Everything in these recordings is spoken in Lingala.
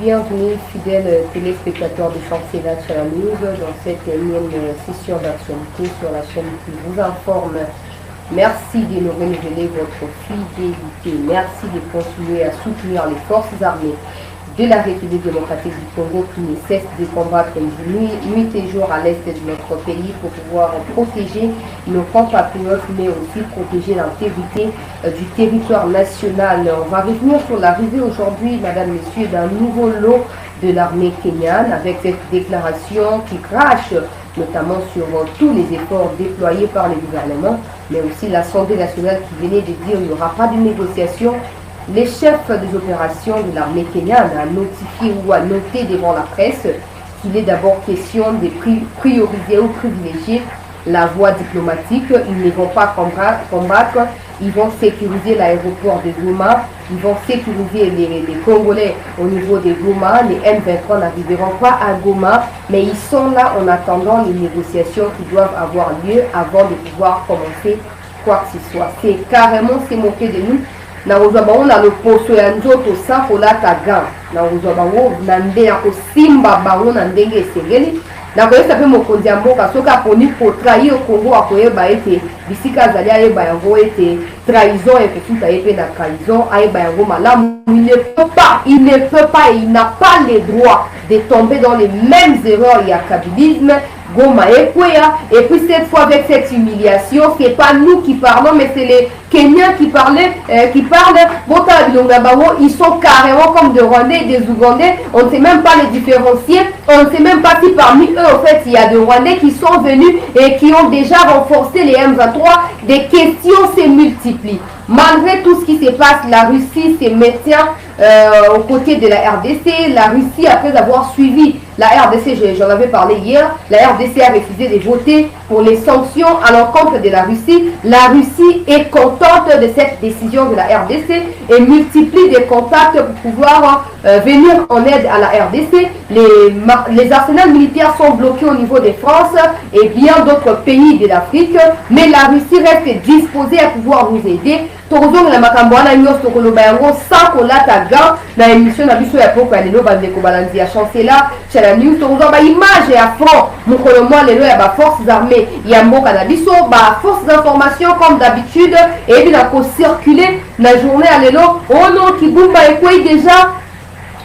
bienvenue fidèles téléspectateurs de Chantier National News dans cette énième session d'actualité sur la chaîne qui vous informe. Merci de nous renouveler votre fidélité. Merci de continuer à soutenir les forces armées de la République démocratique du Congo qui ne cessent de combattre nuit et jour à l'est de notre pays pour pouvoir protéger nos compatriotes, mais aussi protéger l'intégrité du territoire national. On va revenir sur l'arrivée aujourd'hui, madame, messieurs, d'un nouveau lot de l'armée kenyane avec cette déclaration qui crache notamment sur tous les efforts déployés par le gouvernement, mais aussi l'Assemblée nationale qui venait de dire qu'il n'y aura pas de négociation. Les chefs des opérations de l'armée kenyane a notifié ou a noté devant la presse qu'il est d'abord question de prioriser ou privilégier la voie diplomatique. Ils ne vont pas combattre, ils vont sécuriser l'aéroport de Goma, ils vont sécuriser les Congolais au niveau de Goma. Les M23 n'arriveront pas à Goma, mais ils sont là en attendant les négociations qui doivent avoir lieu avant de pouvoir commencer quoi que ce soit. C'est carrément se moquer de nous. Na uzabango na loposo ya nzoto sa kolata ga na uzabango na nde ya kosimba bango na ndenge esengeli na koyesa pe mokonzi ya mboka soki aponi kotrahi o Congo akoyeba ete bisika azali ayeba yango ete trahison ekofuta ye pe na trahison ayeba yango malamu. Il ne peut pas et il n'a pas le droit de tomber dans les mêmes erreurs. Il y a kabilisme, Goma et Kwea. Et puis cette fois avec cette humiliation, c'est pas nous qui parlons, mais c'est les Kenyans qui parlent. Ils sont carrément comme des Rwandais et des Ougandais. On ne sait même pas les différencier. On ne sait même pas si parmi eux, en fait, il y a des Rwandais qui sont venus et qui ont déjà renforcé les M23. Des questions se multiplient. Malgré tout ce qui se passe, la Russie se maintient aux côtés de la RDC. La Russie, après avoir suivi la RDC, j'en avais parlé hier, la RDC a refusé de voter pour les sanctions à l'encontre de la Russie. La Russie est contente de cette décision de la RDC et multiplie des contacts pour pouvoir venir en aide à la RDC. Les arsenals militaires sont bloqués au niveau de France et bien d'autres pays de l'Afrique, mais la Russie reste disposée à pouvoir nous aider. Tokozong la makambwana nyoso koloba yango sans kolata gant na émission na biso ya poko ya lelo bandeko balanzi ya chancela chala news tokozong ba image ya front mokolo mwa lelo ya ba forces armées ya mboka na biso ba forces d'information comme d'habitude et bien ko circuler na journée ya lelo oh non Kibumba ekwei déjà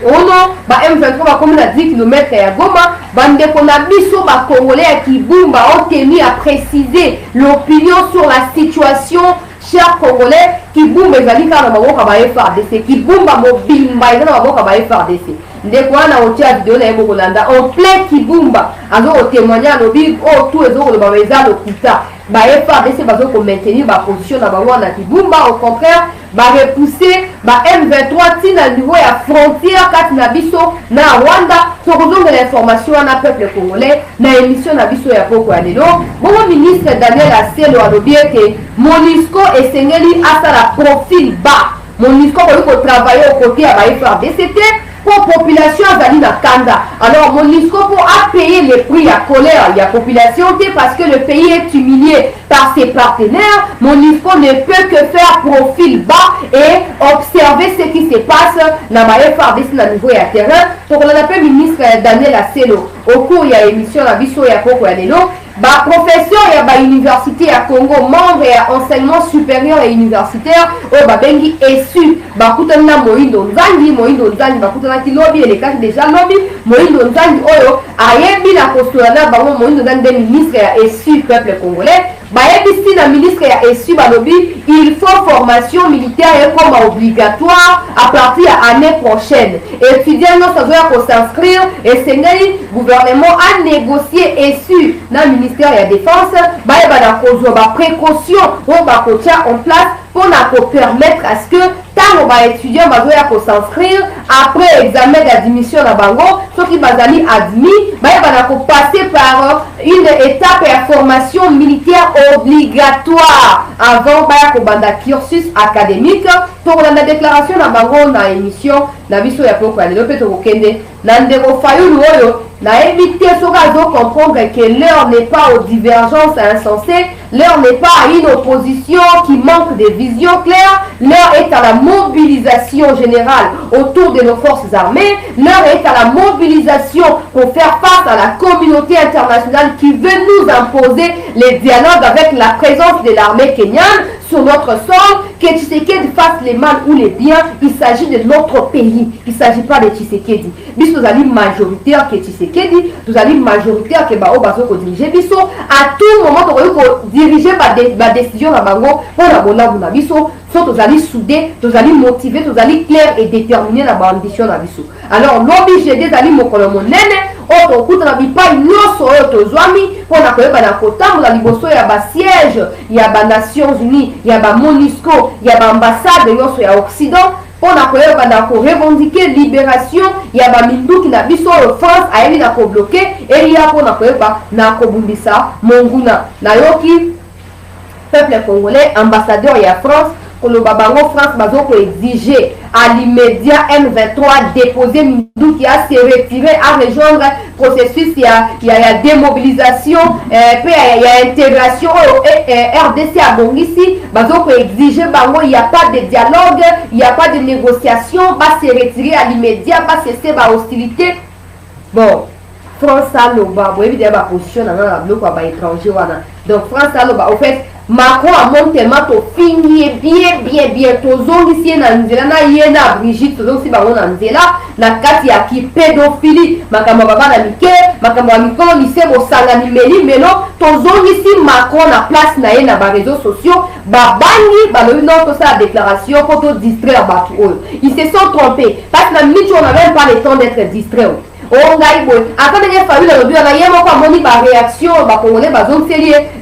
oh non ba M23 ba comme na 10 km ya Goma bandeko na biso ba congolais ya Kibumba ont tenu à préciser l'opinion sur la situation. Chers Congolais, Kibumba ezali kaka na maboko ba FARDC, Kibumba mobimba ezali na maboko ba FARDC. Ndeko wana otia video na yebo kolanda en plein Kibumba azo témoigner alobi o tout ezo koloba eza lokuta ba FARDC bazo ko maintenir ba position na bango na Kibumba, au contraire ba repousser ba M23 tina niveau ya frontière kati na biso na Rwanda. Tokozonga l'information na peuple congolais na émission na biso ya poko ya lelo. Bon ministre Daniel Aselo alobi ete MONUSCO esengeli asala profil bas. MONUSCO ko travailler aux côtés ya ba FARDC. C'était pour population azali na kanda. Alors MONUSCO pour payer les prix à colère il y a population parce que le pays est humilié par ses partenaires. MONUSCO ne peut que faire profil bas et observer ce qui se passe na ba FARDC na niveau ya terrain. Pour l'appel ministre Daniel Aselo au cours ya émission la biso ya poko ya lelo ba professeur ya ba université ya Congo, membre ya enseignement supérieur et universitaire o ba bengi esu ba kutana Moindo Nzangi bakutana ki lobby et les déjà lobby Moindo Nzangi oyo ayebi na postulana bango Moindo Nzangi ministre ya esu peuple congolais ba yebi na ministre ya esu ba lobby il faut formation militaire et comme obligatoire à partir de l'année prochaine. Étudiants non ça doit s'inscrire et c'est gouvernement a négocié esu na ministère de la défense ba na kozo ba précaution on ba kotia en place pour permettre à ce que tant les étudiants vont s'inscrire après examen d'admission à Bango, ceux qui vont admis, vont passer par une étape de formation militaire obligatoire avant de cursus académique. Pour la déclaration de Bango dans l'émission, la mission est pour aller le Nandero Fayulu n'a évité ce réseau comprendre que l'heure n'est pas aux divergences insensées, l'heure n'est pas à une opposition qui manque de vision claire, l'heure est à la mobilisation générale autour de nos forces armées, l'heure est à la mobilisation pour faire face à la communauté internationale qui veut nous imposer les dialogues avec la présence de l'armée kenyane sur notre sol, que Tshisekedi fasse les mal ou les biens, il s'agit de notre pays, il ne s'agit pas de Tshisekedi. Bis nous allons majoritaire que Tshisekedi, nous allons majoritaire que Bao Bazo ko diriger biso, à tout moment nous allons diriger ma décision à Bango pour la bonne biso, soit nous allons souder, nous allons motiver, nous allons clair et déterminer la ambition à biso. Alors l'obligé des alliés mokolomo nene, auto kuta na bipai nyonso oyo tozwami mpona koyeba na kotambola liboso ya basiège ya Nations Unies, ya MONUSCO, ya ambassade nyonso ya Occident mpona koyeba na korevendiquer libération ya baminduki na biso oyo France ayeli na kobloke elia mpona koyeba na kobumbisa monguna. Nayoki peuple congolais, ambassadeur ya France koloba bango France bazo ko exiger à l'immédiat M23 déposer Mindou qui a se retiré à rejoindre processus il y a démobilisation puis il y a intégration RDC à Bongisi bazo ko exiger bango il y a pas de dialogue, il y a pas de négociation, va se retirer à l'immédiat, va cesser ba hostilité. Bon, France a loba, vous évidemment ba position dans la bloc ba étranger wana. Donc France a loba au fait Macron a monté mato fini bien tozongi si na nzela na yena Brigitte tozongi si bango na nzela na kati ya ki pédophilie makambo baba na mike makambo ya mikolo lycée bosanga nimeli melo tozongi si Macron na place na ye na ba réseaux sociaux babangi balobi non to sa déclaration pour te distraire batu oyo ils se sont trompés parce que na minute on n'a même pas le temps d'être distrait.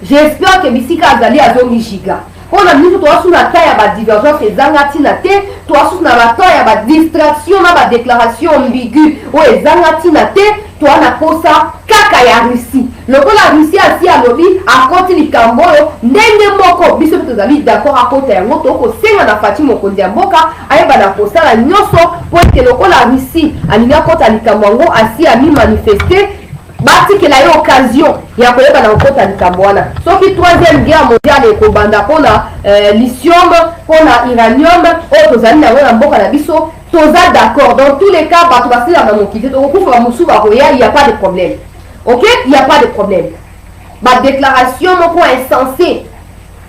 J'espère que Bissika Azali a zongi giga. On a mis tout sous la taille à la divergence et zangatinate, toi sous la taille à la distraction, à la déclaration ambiguë, ou les zangatinate, toi n'a pas ça, kaka ya Russie. Le coup la Russie a si à lobby, à côté du Camboyo, n'enge moko, biso tozali d'accord à côté un autre, au sein de la Fatima Kondiamboka, aïe bana posa la nyoso, pour que le coup la Russie, à l'ina côté à l'Ikamwango, assis à mi manifester, bati que la occasion, il y a pas dans côté à l'Ikamwana. Sauf que troisième guerre mondiale et Kobanda, pour la lithium, pour la uranium, au tozali na mboka na biso, toza d'accord. Dans tous les cas, bah tu vas se la maman qui fait, il n'y a pas de problème. Ok, il n'y a pas de problème. Ma déclaration, mon point insensé.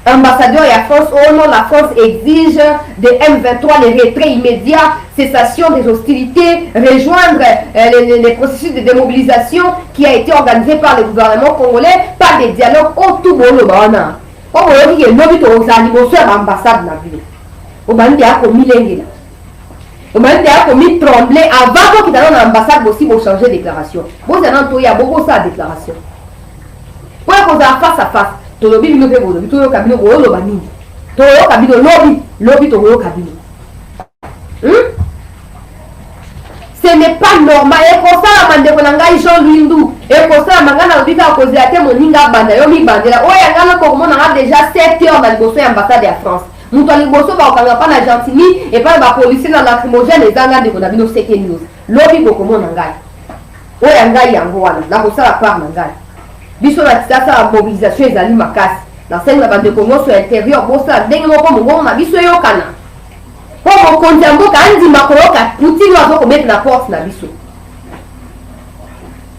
Ambassadeur et la France, oh non, la France exige de M23 les retraits immédiats, cessation des hostilités, rejoindre les processus de démobilisation qui a été organisé par le gouvernement congolais, par des dialogues autour de l'Obana. Comme on dit, il y a l'ambassade na ville. On m'a dit qu'on milenge. On m'a dit qu'on trembler avant qu'il y ait l'ambassade aussi pour changer de déclaration. Vous avez entendu, il y a beaucoup de déclaration. Pour qu'on a face à face. Tolobi bino pe bolobi to yo kabino ko loba nini to yo kabino lobi to yo kabino ce n'est pas normal et pour ça la mande ko ngai Jean-Louis Ndou et pour ça mangana lobika ko ziate moninga banda yo mi bandela o ya ngana ko mona déjà 7 heures na liboso ya ambassade ya France muto liboso ba okanga pa na Gentini et pas ba policier na lacrymogène les anga de ko na bino seke news lobi ko mona ngai o ya ngai yango wana na ko sala par na ngai biso na tisa la mobilisation ezali makasi na senge na bande kongo sur intérieur bosa ndenge moko mongongo na biso yokana po mokonzi ya mboka andima koyoka putini azokomettre na porte na biso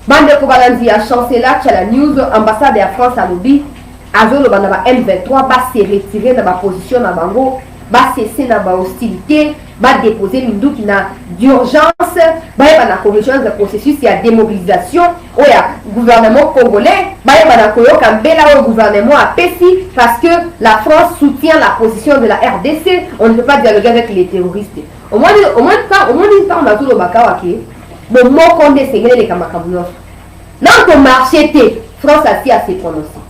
bande ko balanzi ya chancelier Tchala News ambassade ya France alobi azoloba na ba M23 ba se retirer na ba position na bango ba cesser na ba hostilité ba déposer Minduki na d'urgence ba na correction de processus ya démobilisation ou ya gouvernement congolais ba na koyoka mbela au gouvernement a pesi parce que la France soutient la position de la RDC. On ne peut pas dialoguer avec les terroristes. Au moins quand on a tout le bakawaki bon mot qu'on désigne les kamakabunos dans ton marché France a se prononcer.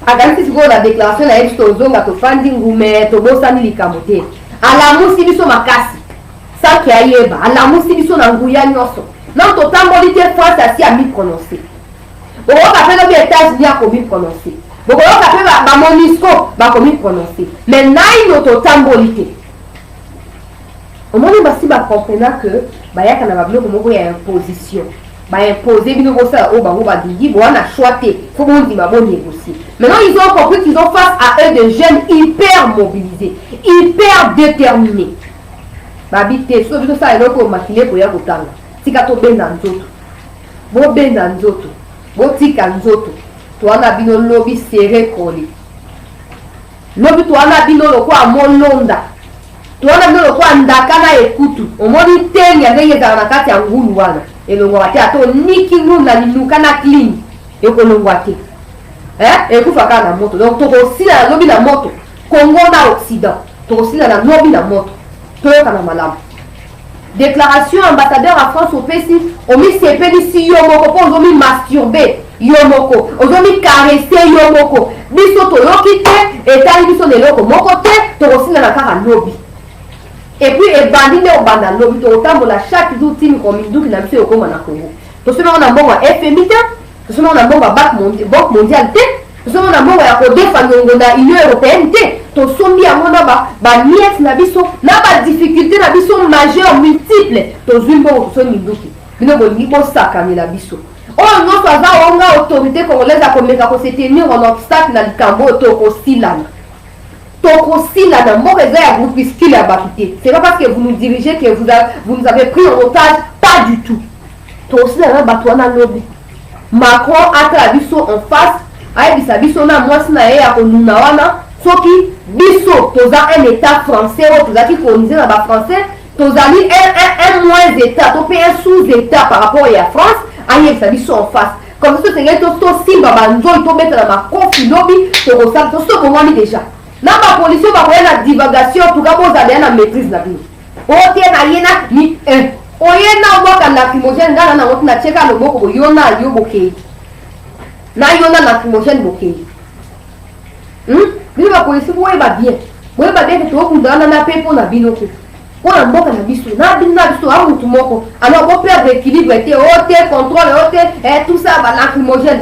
Aganti siko la déclaration na yetu zonga to funding ngume to bosani likamote ala musi biso makasi sans que ayeba ala musi biso na nguya nyoso non to tambolité France asi a mi prononcer boko ka pe no États-Unis a komi prononcer boko ka pe ba MONUSCO ba komi prononcer mais nai no to tambolité au moins basi ba comprendre que ba yaka na ba bloc moko ya imposition imposer bino ça au bango ba didi bon on a choisi faut qu'on dit ma bonne négocier. Maintenant ils ont compris qu'ils ont face à eux des jeunes hyper mobilisés, hyper déterminés. Babité so bino ça eloko makile ko ya kotanga tika to benda nzoto bo benda nzoto bo tika nzoto to ana bino lobby serré collé lobby to ana bino lokwa molonda to ana bino lokwa ndaka na ekutu omoni tengi ndenge za na kati ya ngulu wana elongo wate ato niki ngula linuka na clean ekolongo wate ekufa kana na moto donc toko sila lobby na moto Congo na Occident toko sila na lobby na moto toyoka na malamu. Déclaration ambassadeur à France au PC omi sepeli si yo moko po ozomi masturber yo moko ozomi caresser yo moko biso toyoki te etali biso leloko moko te tokosila na kaka lobby. Et puis ebandi nde obanda lobby tokotambola chaque jour timi kominduki na biso yokoma na Congo tosomi ona mbongo ya FMI te tosomi ona mbongo ya Banque mondiale te tosomi ona mbongo ya kodefendre ngongo na Union européenne te tosombi yango na baniete na biso na badifficulté na biso majeure multiple tozwi mbongo tosomi minduki bino bolingi bosakamela biso oyo nyonso aza onga autorité congolaise akomeka kosetenir en obstacle na likambo oyo tokosilana mboka eza ya groupuscule ya bato te. C'est pas parce que vous nous dirigez que vous nous avez pris en otage, pas du tout. Tokosilana bato wana lobby Macron atala biso en face ayebisa biso na mwasi na ye ya konuna wana soki biso toza un état français oyo tozalaki colonisé na bafrançais tozali un moins état to mpe un sous-état par rapport ya France ayebisa biso en face comme ça tosengeli tosimba banzoi tobetela makofi lobi tokosala tosobongwami déjà na bapolisi oyo bakoya na divagation tuka bozala ya na maîtrise na bino oyo te na ye na ni oye na obwaka lacrymogène ngana nango tina tieka loboko boyo na yo bokei na yo na lacrymogène bokei bino bapolisi boyeba bien ke tokokundana na mpe mpo na bino ko mpona mboka na biso na bino na biso a mutu moko alors boperdre équilibre te o te contrôle o te tout ça balacrymogène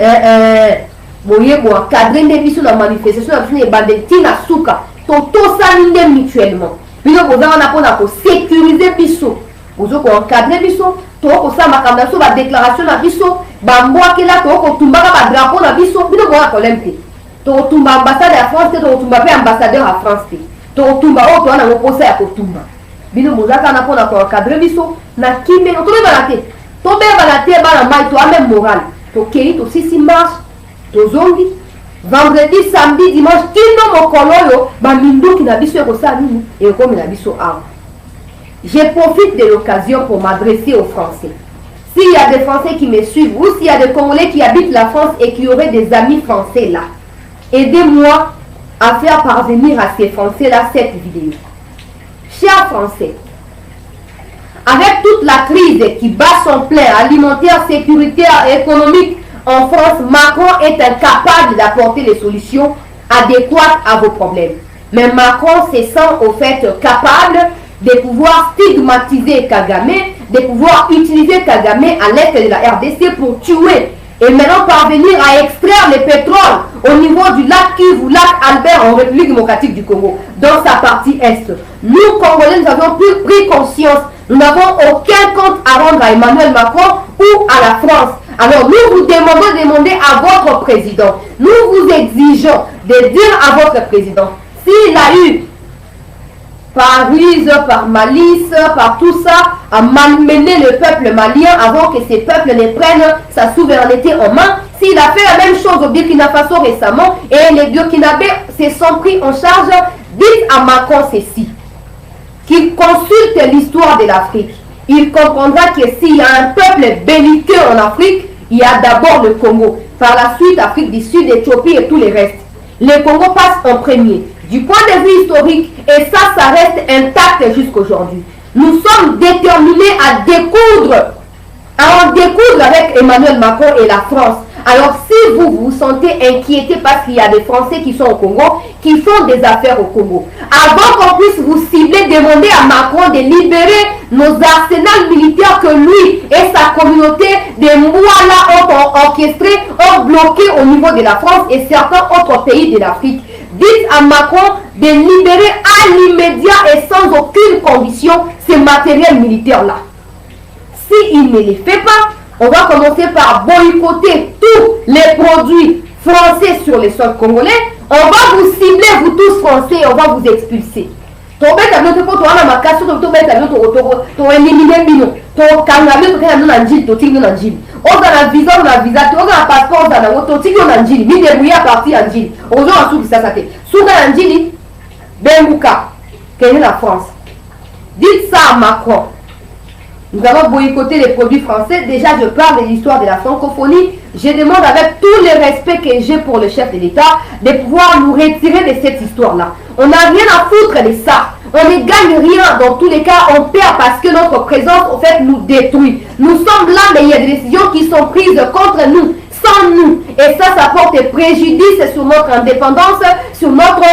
boye boencadre nde biso na manifestation na biso na ebande ntina suka totosali nde mutuellement bino boza wana mpona kosécurize biso bozo koencadre biso tokosala makambo na biso badéclaration na biso bambwakela tokotumbaka badrapo na biso bino boya problème te tokotumba ambassade ya France te tokotumba mpe ambassadeur ya France te tokotumba oyo toza nango mposa ya kotumba bino bozaka na mpona koencadre biso na kimeno tobebana te bana mai toa meme moral tokei tosisi marche tozongi vendredi samedi dimanche kino mokolo oyo baminduki na biso ekosala nini ekomi na biso awa. Je profite de l'occasion pour m'adresser aux Français. S'il y a des Français qui me suivent ou s'il y a des Congolais qui habitent la France et qui auraient des amis français là, aidez-moi à faire parvenir à ces Français-là cette vidéo. Chers Français, avec toute la crise qui bat son plein, alimentaire, sécuritaire, économique en France, Macron est incapable d'apporter les solutions adéquates à vos problèmes. Mais Macron se sent au fait capable de pouvoir stigmatiser Kagame, de pouvoir utiliser Kagame à l'est de la RDC pour tuer et maintenant parvenir à extraire le pétrole au niveau du lac Kivu, lac Albert en République démocratique du Congo, dans sa partie est. Nous, Congolais, nous avons pris conscience, nous n'avons aucun compte à rendre à Emmanuel Macron ou à la France. Alors nous vous demandons de demander à votre président, nous vous exigeons de dire à votre président, s'il a eu par ruse, par malice, par tout ça, à malmener le peuple malien avant que ces peuples ne prennent sa souveraineté en main. S'il a fait la même chose au Burkina Faso récemment et les Burkinabés se sont pris en charge, dites à Macron ceci, qu'il consulte l'histoire de l'Afrique. Il comprendra que s'il y a un peuple belliqueux en Afrique, il y a d'abord le Congo, par la suite Afrique du Sud, Éthiopie et tous les restes. Le Congo passe en premier. Du point de vue historique, et ça reste intact jusqu'aujourd'hui. Nous sommes déterminés à en découdre avec Emmanuel Macron et la France. Alors si vous vous sentez inquiété parce qu'il y a des Français qui sont au Congo, qui font des affaires au Congo, avant qu'on puisse vous cibler, demandez à Macron de libérer nos arsenals militaires que lui et sa communauté de Mouala ont orchestrés, ont bloqué au niveau de la France et certains autres pays de l'Afrique. Dites à Macron de libérer à l'immédiat et sans aucune condition ces matériels militaires-là. S'il ne les fait pas, On va commencer par boycotter tous les produits français sur les sols congolais. On va vous cibler, vous tous français, on va vous expulser. Tobeta bino to wana makaso to beta bino to eliminer bino to kanga bino to kana na njili to tingi na njili oza na visa to oza na passeport na woto tingi na njili mi débrouiller à partir ya njili ozo na suki sasa te suka na njili benguka kene la France. Dites ça à Macron. Nous allons boycotter les produits français. Déjà, je parle de l'histoire de la francophonie. Je demande avec tout le respect que j'ai pour le chef de l'État de pouvoir nous retirer de cette histoire-là. On n'a rien à foutre de ça. On ne gagne rien. Dans tous les cas, on perd parce que notre présence, en fait, nous détruit. Nous sommes là, mais il y a des décisions qui sont prises contre nous, sans nous. Et ça porte préjudice sur notre indépendance, sur notre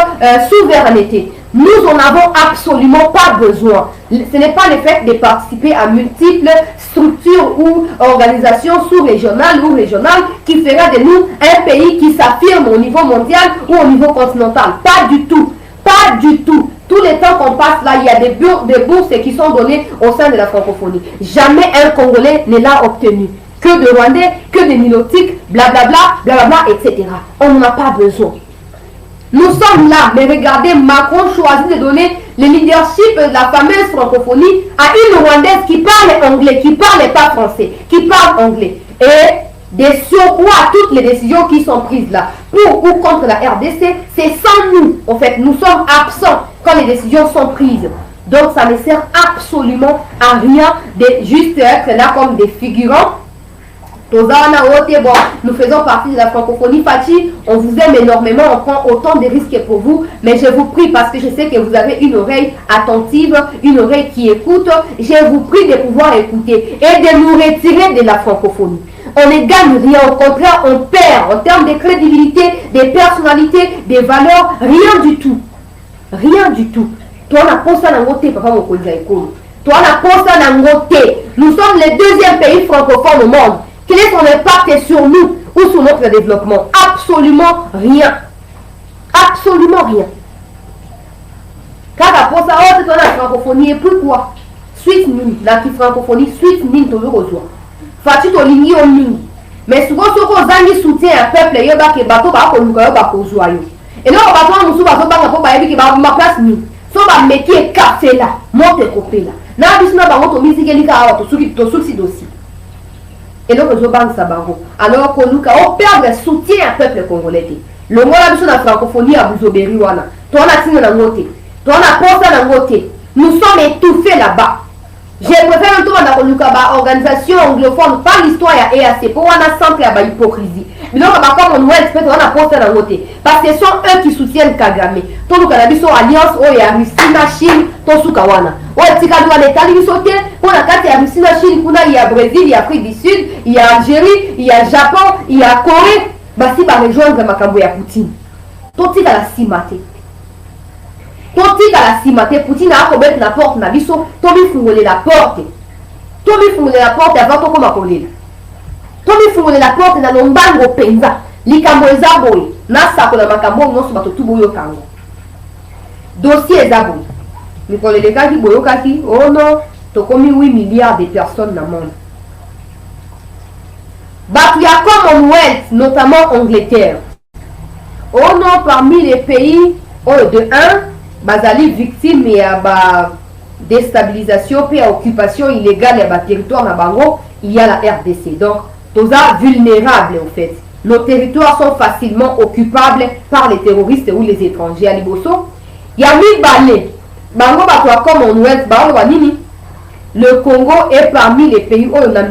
souveraineté. Nous en avons absolument pas besoin. Ce n'est pas le fait de participer à multiples structures ou organisations sous-régionales ou régionales qui fera de nous un pays qui s'affirme au niveau mondial ou au niveau continental. Pas du tout. Pas du tout. Tout le temps qu'on passe là, il y a des bourses qui sont données au sein de la francophonie. Jamais un Congolais ne l'a obtenu. Que de Rwandais, que de Nilotiques, blablabla, blablabla, etc. On n'en a pas besoin. Nous sommes là, mais regardez, Macron choisit de donner le leadership de la fameuse francophonie à une Rwandaise qui parle anglais, qui ne parle pas français, qui parle anglais. Et des surcroît à toutes les décisions qui sont prises là, pour ou contre la RDC, c'est sans nous. En fait, nous sommes absents quand les décisions sont prises. Donc ça ne sert absolument à rien de juste être là comme des figurants. Bon, nous faisons partie de la francophonie. Fati, on vous aime énormément, on prend autant de risques pour vous, mais je vous prie, parce que je sais que vous avez une oreille attentive, une oreille qui écoute, je vous prie de pouvoir écouter et de nous retirer de la francophonie. On ne gagne rien, au contraire, on perd en termes de crédibilité, de personnalité, de valeurs, rien du tout. Rien du tout. Toi, on a pensé à l'angoté, papa, mon collègue. Toi, on a pensé à l'angoté. Nous sommes le deuxième pays francophone au monde. Quel est son impact sur nous ou sur notre développement? Absolument rien. Absolument rien. Quand on pense à la francophonie, et puis quoi? Suite ni, la francophonie, suite ni, tu le rejoins. Fati to lingi o mingi. Mais souvent, ce qu'on a soutien à peuple, il y a des bateaux qui ont été joyeux. Et là, on va voir nous bateaux qui ont ma place ni. So ba métier café là, monte copé là. Na bisna ba moto musique li ka to suki dossier. Et donc, je banque ça bango. Alors qu'on nous a perdre soutien à peuple congolais. Le mot là, la francophonie à Bouzoberi wana. Toi, on a signé la moté. Toi, on a pensé la moté. Nous sommes étouffés là-bas. Je préfère un tour dans une organisation anglophone, pas l'histoire à EAC, pour un centre à hypocrisie. Mais non, comme on on a pensé la moté. Parce que ce sont eux qui soutiennent Kagame. Tout le Canada, sont alliance, il y a Russie, Chine, Tosukawana. Il y a l'État, pour la carte, il y a Russie, Chine, il y a Brésil, il y a Afrique du Sud, il y a Algérie, il y a Japon, il y a Corée. Bah, si va rejoindre Makambo ya Poutine. Tout le monde a simaté. Tout le monde a simaté. Poutine a ouvert la porte, na biso, tout le monde a la porte. Tout le monde a la porte avant tout comme à coller. Tout le monde a la porte dans le bango penza. Likambo ezaboy. Nasa ko na makambo non so bato tuboyo kango. Dossier ezaboy. Mais pour les cas qui boyo kaki, oh non, to komi 8 milliards de personnes dans le monde. Il y a Commonwealth, notamment Angleterre. Oh non, parmi les pays, de 1, bazali victime et à déstabilisation, puis à occupation illégale et à territoire na bango, il y a la RDC. Donc, tous ça vulnérables en fait. Nos territoires sont facilement occupables par les terroristes ou les étrangers. À Liboso, il y a 1000 balais. Bango batwa Commonwealth, bango nini. Le Congo est parmi les pays où on a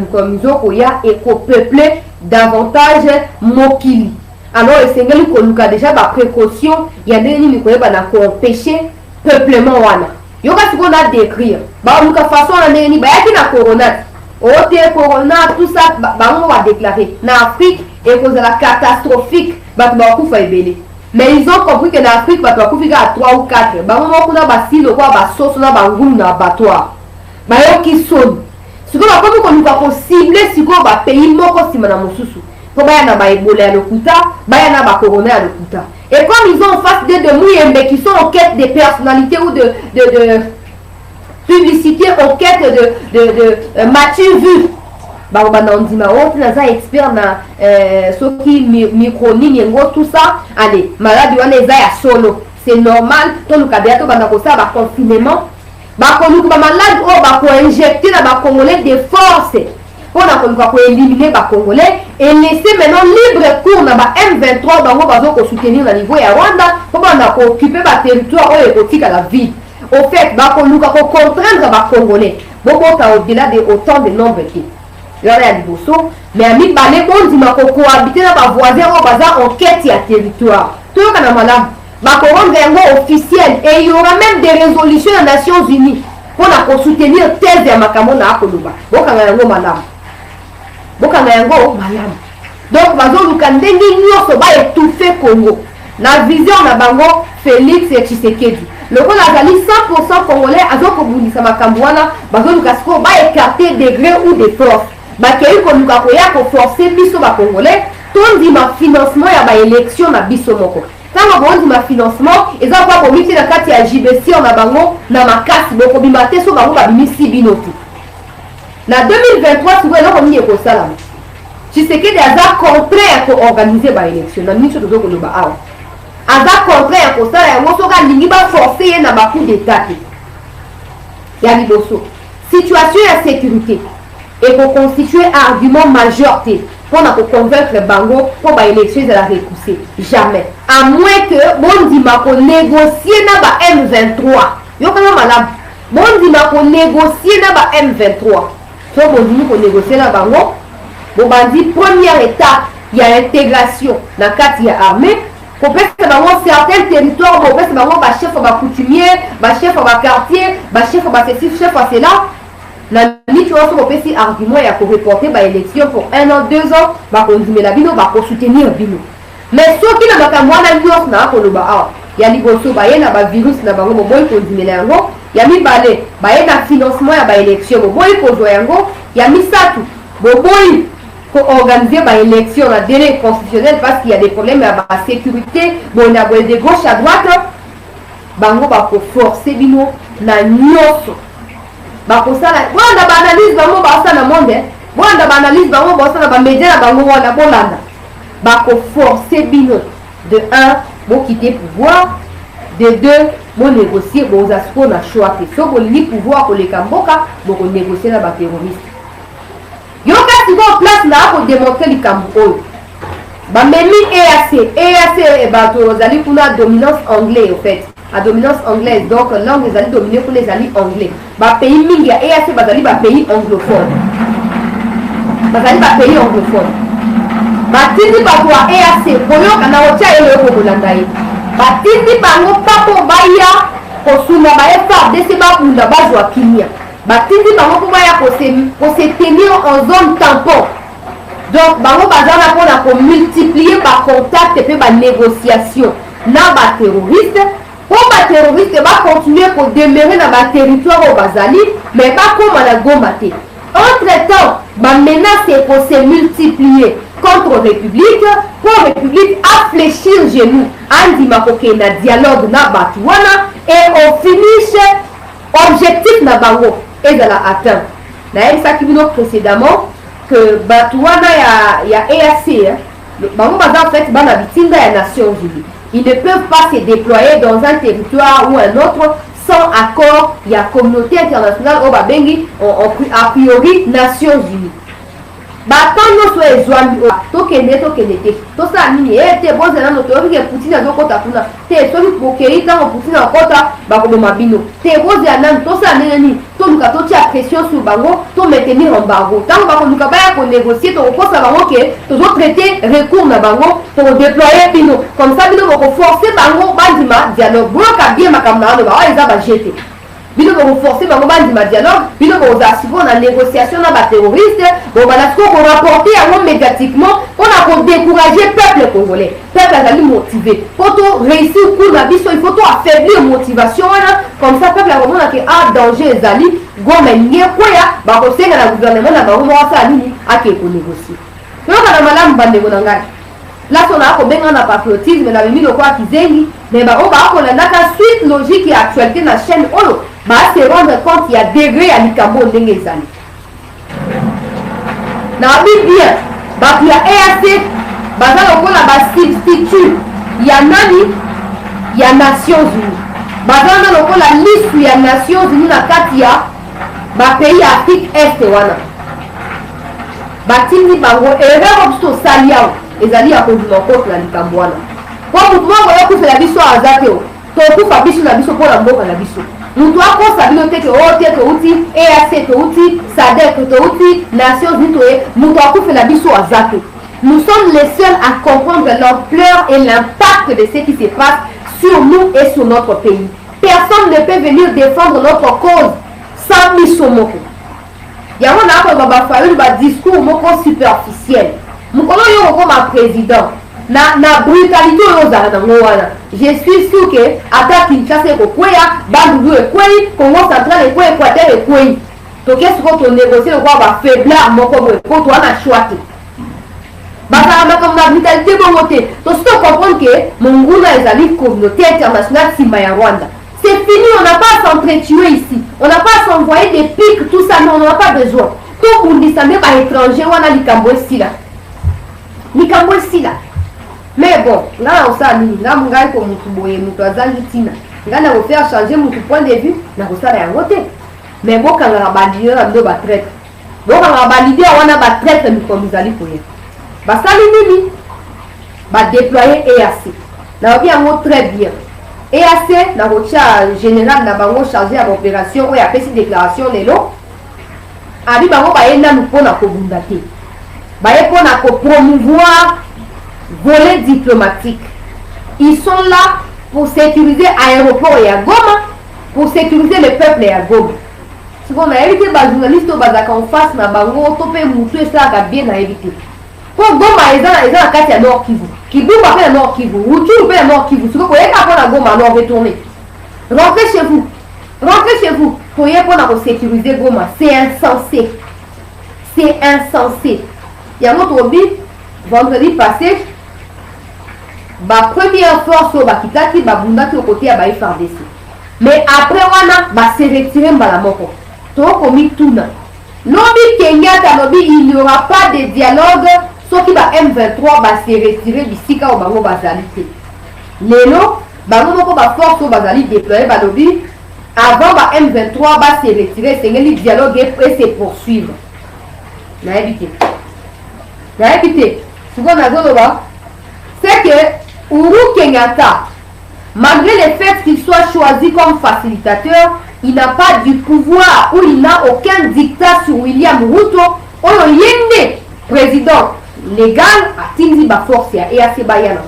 peuplé davantage Mokili. Alors, le Seigneur nous a déjà des précautions. Il y a des gens qui ont empêché le peuplement. Il y a ce qu'on a décrire. Il y a une façon de corona. Corona, tout ça, on va déclarer. En Afrique, et cause de la catastrophique, mais ils ont compris que l'Afrique va à 3 ou 4. On va bayoki son siko bakomi koluka kocible siko bapays moko nsima na mosusu po baya na baebola ya lokuta baya na bacorona ya lokuta. Et comme ils ont en face de Mouyembe qui sont en quête de personnalité ou de publicité, en quête de Mathieu Vu, bakobanda ondima oyo te naza expert na soki micronine yango tout ça allez maladi wana eza ya solo c'est normal toluka deya tobanda kosala baconfinement bakoluka bamaladi oyo bakoinjecte na bacongolais de force mpona koluka koélimine bacongolais et laisser maintenant libre cours na ba M23 bango bazo kosoutenir na niveau ya Rwanda mpo banda kooccupe baterritoire oyo ekotikala vide. Au fait bakoluka kocontraindre bacongolais bobota au-delà de autant de nombre te wana ya liboso mais ya mibale bondima kocohabite na bavoisin oyo baza en quête ya territoire toyokana malamu bakorendre yango officiel et il y aura même des résolutions des Nations Unies pour soutenir thèse ya makambo na akoloba bokanga yango malamu donc bazoluka ndenge nyonso baétouffe Congo na vision na bango Félix Tshisekedi lokola azali 100% congolais azokobundisa makambo wana bazoluka sikoyo baécarte degré ou de force bakei koluka koya koforce biso bacongolais tondima financement ya baélection na biso moko ntango bondima financement eza kwa komiti na kati ya JBC na bango na makasi bokobima te so bango babimisi bino te na 2023 sikoyo eloko nini ekosalama Tshisekedi aza contraire koorganize baélection na miso tozokoloba awa aza contraire kosala yango soki alingi baforce ye na bacoup d'état te ya liboso situation ya sécurité ekoconstitue argument majeur te mpona koconvaincre bango mpo baélection ezala repousse jamais à moins que bondima konégocie na ba M23 yokanga malamu bondima konégocie na ba M23 so bondimi konégocie na bango bobandi première étape ya intégration na kati ya armée kopesa bango certains territoires bopesa bango bachef bakoutumier bachef baquartier bachef baceci chef cela na miti oso bopesi argument ya koreporter baélection pour 1 an 2 ans bakondimela bino bakosoutenir bino mais soki na makambo wana nyonso na akoloba awa ya liboso baye na bavirus na bango boboyi kondimela yango ya mibale baye na financement ya baélection boboyi kozwa yango ya misatu boboyi organiser ba élection na délai constitutionnel parce qu'il y a des problèmes à la sécurité bon na de gauche à droite bango ba ko forcer bino na nyoso ba ko sala bon ba analyse bango ba sala monde bon ba analyse bango ba sala ba média na bango wana bolanda ba ko forcer bino de 1 bo quitter pouvoir de 2 bo négocier bo zasko na choix te so bo li pouvoir ko le kamboka bo ko négocier na ba terroriste yoka siko place na ko démontrer likambo oyo bamemi EAC bato ozali kuna dominance anglais au fait à dominance anglaise donc langue ezali dominée kuna ezali anglais bapays mingi ya EAC bazali bapays anglophone batindi bato ya EAC boyoka na otia elo yokokolanda ye batindi bango papo baya kosuna baye FARDC bakunda bazwa kimia batindi bango mpo baya kose tenir en zone tampon donc bango bazala mpona komultiplier bacontact mpe banégociation na baterroriste mpo baterroriste bacontinue kodemere na baterritoire oyo bazali mais bakóma na goma te entre temps bamenace ekose multiplier contre république pour république afléchir genou andima kokende na dialogue na bato wana et on finish objectif na bango ezala atteint nayebisaki bino précédemment que bato wana ya EAC bango baza en fait bana bitinga ya Nations Unies ils ne peuvent pas se déployer dans un territoire ou un autre sans accord ya communauté internationale oyo babengi a priori Nations Unies bato nyonso ezwami tokende te tosala nini te bozela no toyoki ke Poutine azokota kuna te soki bokei ntango Poutine akota bakoboma bino te bozela nani tosala ndenge nini toluka totia pression sur bango to maintenir embargo ntango bakoluka baya konégocier tokokosa bango ke tozotraite recours na bango tokodéploye bino comme ça bino bokoforce bango bandima dialogue boyoka bien makambo na wana bawa eza bajete bino bokoforce bango bandima dialogue bino bokozasipo na négociation na baterroriste bobana siko korapporte yango médiatiquement mpona kodécourager peuple congolais peuple azali motivé po to réussir cour na biso il faut to affaiblir motivation wana comme ça peuple akomona ke danger ezali goma elingi ekweya bakosenga na gouvernement na bango mokosala nini ake konégocier toyoka na malamu bandeko na ngai laso na akobenga na patriotisme na bimi lokola kizengi mais baoyo baakolandaka suite logique ya actualité na chaîne oyo baase rendre compte ya degré ya likambo ndenge ezali na bien bato ya EAC baza lokola basubstitut ya nani ya Nations Unies baza na lokola lisu ya Nations Unies na kati ya bapays ya Afrique Est wana batindi bango erreur biso osali awa ezali ya kondima kote na likambo wana po mutu moko yokufela biso aza te tokufa biso na biso mpo na mboka na biso mutu akosa bino teke o te touti EAC touti SADC touti Nations Unies toye mutu akufela biso aza te. Nous sommes les seuls à comprendre l'ampleur et l'impact de ce qui se passe sur nous et sur notre pays. Personne ne peut venir défendre notre cause sans misomoko. Yango na ko baba fa une discours moko superficiel. Mukolo yo ko ma président na brutalité yo za na ngwana. Je suis sûr que ata Kinshasa ko kweya, Bandundu e kweyi, Congo central e kweyi, Équateur e kweyi. To qu'est-ce qu'on négocier ko ba faiblard moko boy ko to na choix. Bazalaka comme la brutalité bongoté. Donc si tu comprends que Monguna est une communauté internationale Simaya Rwanda. C'est fini, on n'a pas à s'entretuer ici. On n'a pas à s'envoyer des pics, tout ça, non, on n'a pas besoin. Tout le monde dit ça, même à l'étranger, on a l'Ikambo ici là. L'Ikambo ici là. Mais bon, là on s'est mis, là on a comme Moutouboué, Moutouazalitina. Là on a fait changer mon point de vue, on a fait un vote. Mais bon, quand on a validé, on a deux battraites. Bon, quand on a validé, on a battraites, nous sommes allés pour eux. Basali nini ba déployer EAC na bien mot très bien EAC na rocha général na bango chargé à l'opération ou a fait déclaration lelo abi bango ba yenda nous pona ko bundate ba yepona ko promouvoir volet diplomatique. Ils sont là pour sécuriser l'aéroport et à Goma, pour sécuriser le peuple et à Goma. Si on a évité les journalistes en face na bango topé moutou et ça a bien à éviter. Pour Goma, ils ont la carte à Nord Kivu. Kivu va faire Nord Kivu. Ou tu veux Nord Kivu. Si vous voyez qu'après la Goma, non, retournez. Rentrez chez vous. Rentrez chez vous. Pour pour sécuriser Goma. C'est insensé. C'est insensé. Il y a un autre but. Vendredi passé, la première force au Bakitaki, la Bunda qui est au côté à FARDC. Mais après, on a se retiré Mbalamoko. Donc, on a mis tout. Lobby Kenyatta, lobby, il n'y aura pas de dialogue. Sauf que M23 va se retirer d'ici quand on va s'allier. Lélo, on va force au Bazali déployer lobby. Avant M23 va se retirer, c'est le dialogue et se poursuivre. N'a évité. N'a évité. Ce qu'on a c'est que Uhuru Kenyatta, malgré le fait qu'il soit choisi comme facilitateur, il n'a pas du pouvoir ou il n'a aucun dictat sur William Ruto. On a yende président légal à Tindiba Force et à Sebayana.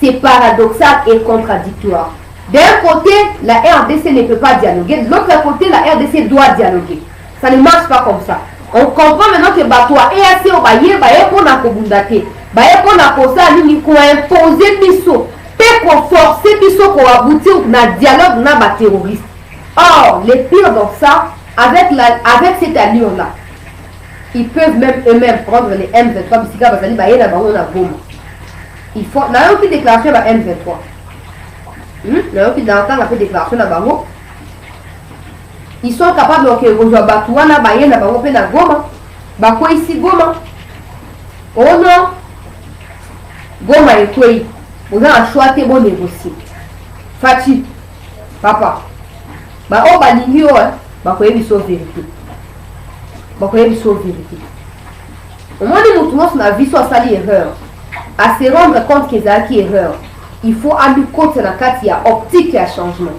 C'est paradoxal et contradictoire. D'un côté, la RDC ne peut pas dialoguer, de l'autre côté, la RDC doit dialoguer. Ça ne marche pas comme ça. On comprend maintenant que Batoa et assez au Baye, pour la Kobundate, Baye pour la Kosa, il faut imposer Bisso, pour forcer Bisso pour aboutir à un dialogue avec les terroristes. Or, les pires dans ça, avec cette allure-là, ils peuvent même eux-mêmes prendre les M23, il faut. On a aucune déclaration à M23. On a aucune déclaration à Bango. Ils sont capables de rejoindre Batouana, Bayena, Bango, na Goma. Bakwa ici Goma. Oh non. Goma et toi. Vous avez un choix de bon négocier. Fati. Papa. Bah oh bah l'igno hein. Bah quoi il sauve vérité. Bah quoi il sauve vérité. Au moins de nous tous na vie soit sali erreur. À se rendre compte qu'ils ont acquis erreur. Il faut aller contre la carte, il y a optique et à changement.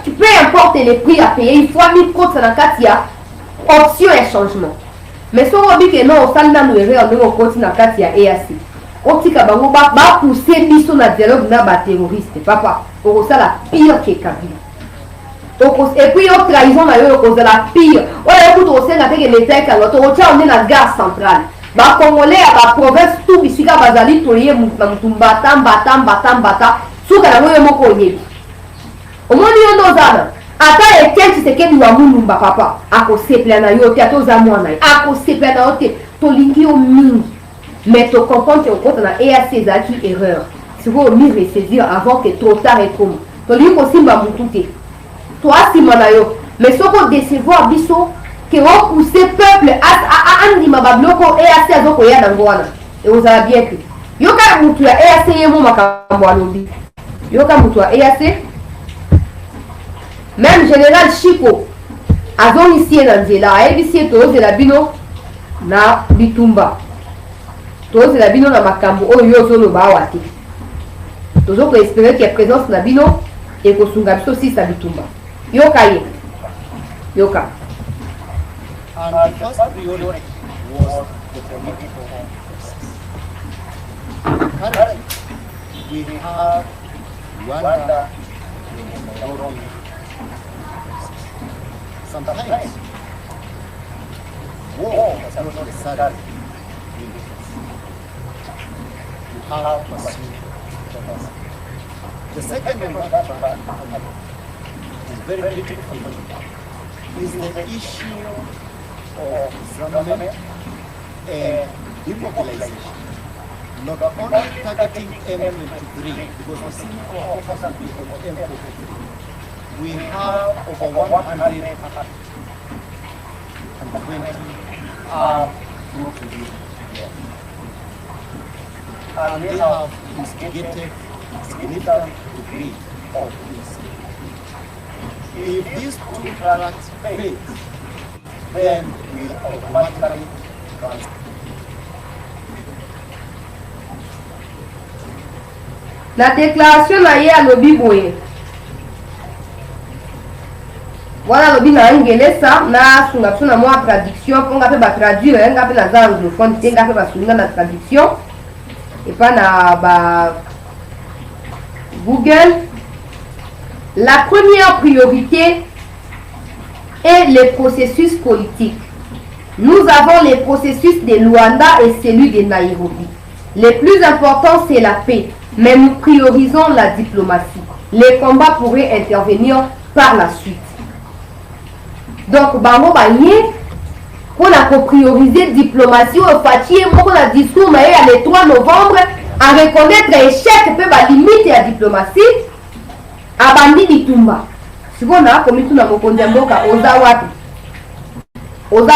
Tu peu importe les prix à payer, il faut aller contre la carte, il y a option et changement. Mais si on dit que non, on s'en a nous erreur, on continue la carte, il y a EAC. Optique à bango va pousser biso na dialogue na ba terroriste. Papa, on ça la pire que Kabila. Et puis on trahison na yo cause la pire. On écoute on sait que l'État est on est la gare centrale. Ba Congolais à la province tout ici ka bazali toyer mutumba bata suka na moyo moko yebi. Omoni yo ndozana ata ekenchi sekeni wa mulumba papa akosepela na yo te atoza mwana akosepela na yo te tolingi yo mingi. Mais tu comprends que quand on a EAC qui erreur, si vous mieux ressaisir avant que trop tard et trop. Tu dis aussi ma moutoute. Toi si manayo, mais ce qu'on décevoir biso que repousser peuple à andima babloko EAC azoko ya nangwana et vous avez bien que yoka mutu ya EAC yemo makambo alobi yoka mutu ya EAC même général Chico azongisie na nzela ayebisie tozela bino na bitumba tozela bino na makambo oyo yo ozoloba awa te tozoko espérer que présence na bino ekosunga biso si sa bitumba yoka ye yoka. And the first priority was the political process. Currently, we have Rwanda in the Nairobi process. Sometimes, war does not necessarily mean peace. You have pursued democracy. The second on that track is very critical is the issue of disarmament and demobilization, not only targeting M23, because we see our focus will be on M23. We have over 120 armed groups within there. And they have instigated significant degree of peace. If these two tracks fail, then we automatically transfer. La déclaration na ye alobi boye. Voilà alobi na ingele sa na sunga suna moi traduction pour nga pe ba traduire nga pe na za anglophone te nga pe ba sunga na traduction et pas na ba Google. La première priorité est les processus politiques. Nous avons les processus de Luanda et celui de Nairobi. Le plus important, c'est la paix, mais nous priorisons la diplomatie. Les combats pourraient intervenir par la suite. Donc, bango banye, on a prioriser diplomatie au Fatier, on a discours le 3 novembre, à reconnaître l'échec peut la limite à la diplomatie. Abandi bitumba sikona komitu na mokonzi mboka oza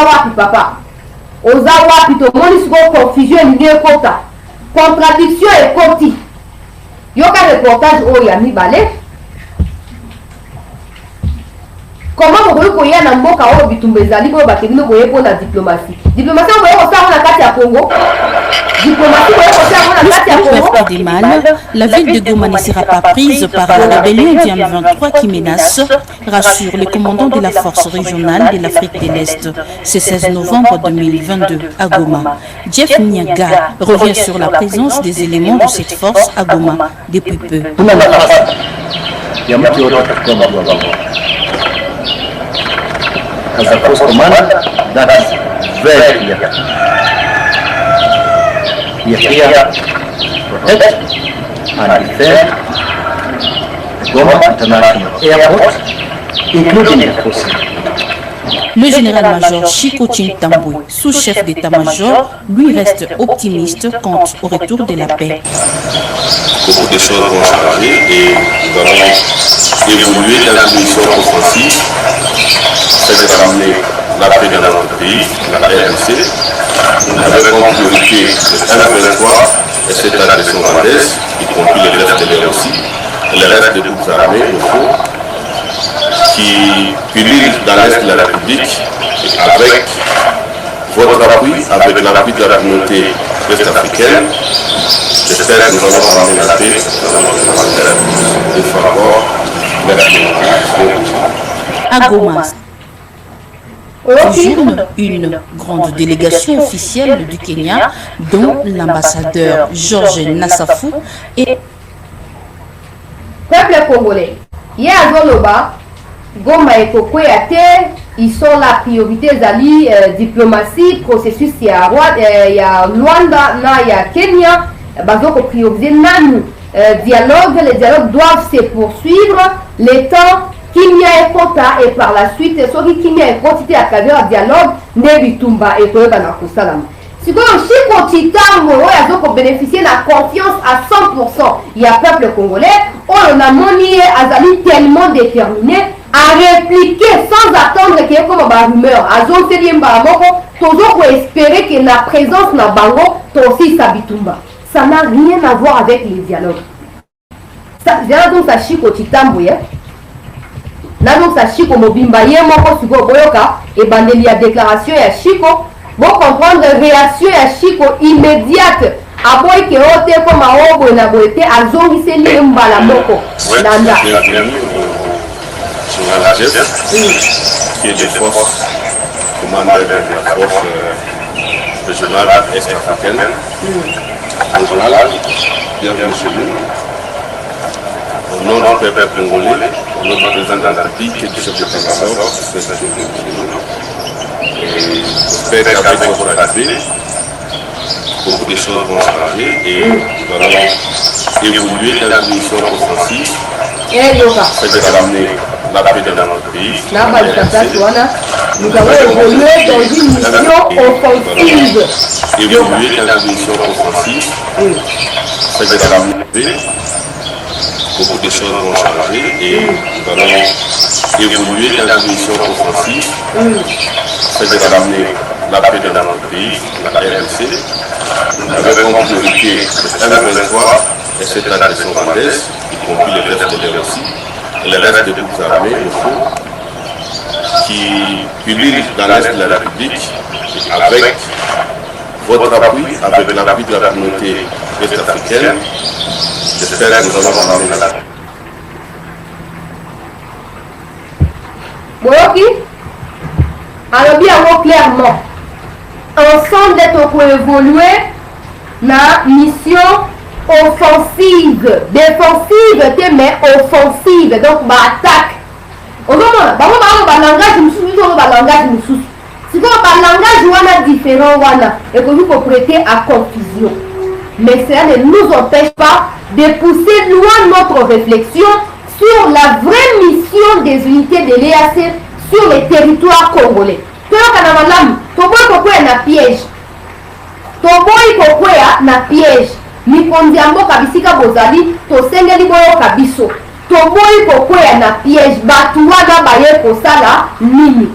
wapi papa oza wapi tomoni siko confusion nge kota contradiction ekoti yoka reportage oyo ya mibale comment bokoki koya na mboka oyo bitumba ezali boyo bakendino boye mpo na diplomatie boye kosala na kati ya Congo. Des mal, la ville de Goma ne sera pas prise par la rébellion du M23 qui menace, rassure le commandant de la force régionale de l'Afrique de l'Est. Ce 16 novembre 2022 à Goma. Jeff Nyaga revient sur la présence des éléments de cette force à Goma depuis peu. We are here to protect and defend Goma International Airport, including the forces. Le général-major Chico Chintambwe, sous-chef d'état-major, lui reste optimiste quant au retour de la paix. Beaucoup de choses vont changer et nous allons évoluer dans une mission offensive afin de ramener la paix dans notre pays, la RDC. Nous avons comme priorité le M23 et cette agression rwandaise, y compris les restes de l'air aussi, et les restes de groupes armés locaux qui pullulent dans l'Est de la République avec votre appui, avec l'appui de la communauté ouest-africaine. J'espère que nous allons ramener la paix une fois encore. Merci. À Goma, séjourne une grande délégation officielle du Kenya, dont l'ambassadeur Georges Nassafou et peuple congolais. Yazoloba, Goma et Kokweyate, ils sont la priorité zali diplomatie, processus il y a Rwanda, il y a Kenya, bazoko prioriser nanu dialogue, les dialogues doivent se poursuivre, les temps Kimia et Kota et par la suite, soit Kimia et quantité à travers un dialogue, Nebitumba et Koeba Salam. Si vous avez bénéficier de la confiance à 100%, il y a peuple congolais, on a monié Azali tellement déterminé à à répliquer sans attendre qu'il y ait comme une rumeur. Azon se dit toujours pour espérer que la présence na bango aussi sabitumba. Ça n'a rien à voir avec les dialogues. Ça donc ça chiko chitambo ya. Na donc ça chiko mobimba ye moko siko boyoka et bandeli ya déclaration ya chiko. Bon comprendre réaction ya chiko immédiate. Aboy ke ote comme aobo na boete azongi se li mbala moko. Nanda. Sur la chef, qui est des forces commandées de la force régionale est-africaine. Régionale, bienvenue chez nous. Au nom du peuple congolais, au nom du président de la République et du chef de l'état-major, j'espère qu'avec votre arrivée, beaucoup de choses vont changer et nous allons évoluer dans une mission offensive. C'est d'amener la paix dans notre pays. Nous avons évolué dans une mission offensive. Évoluer dans une mission offensive. C'est d'amener beaucoup de choses vont changer et nous allons évoluer dans une mission offensive. C'est d'amener la paix dans notre pays, la RDC. Nous avons comme priorité le M23 et cette agression rwandaise, y compris les restes de l'Rc. Et le reste des groupes armés locaux qui publient dans l'Est de la République avec votre appui, avec l'appui de la communauté est-africaine. J'espère que nous allons en amener la paix. Boyoki, alors bien clairement, ensemble d'être pour évoluer la mission offensive, défensive, mais offensive, donc attaque. Au moment, langage mususu, c'est comme un langage wana différent wana, et que vous pouvez prêter à confusion. Mais cela ne nous empêche pas de pousser loin notre réflexion sur la vraie mission des unités de l'EAC sur les territoires congolais. Toboy na piège. Toboy na piège. Mikonzi ya mboka bisika bozali tosengeli boyoka biso. Toboyi kokwea na piège batu wana baye kosala nini.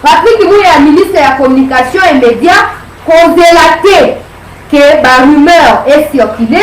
Patrick Mouya, ministre ya communication et médias, kozela te que ba rumeur est circulé,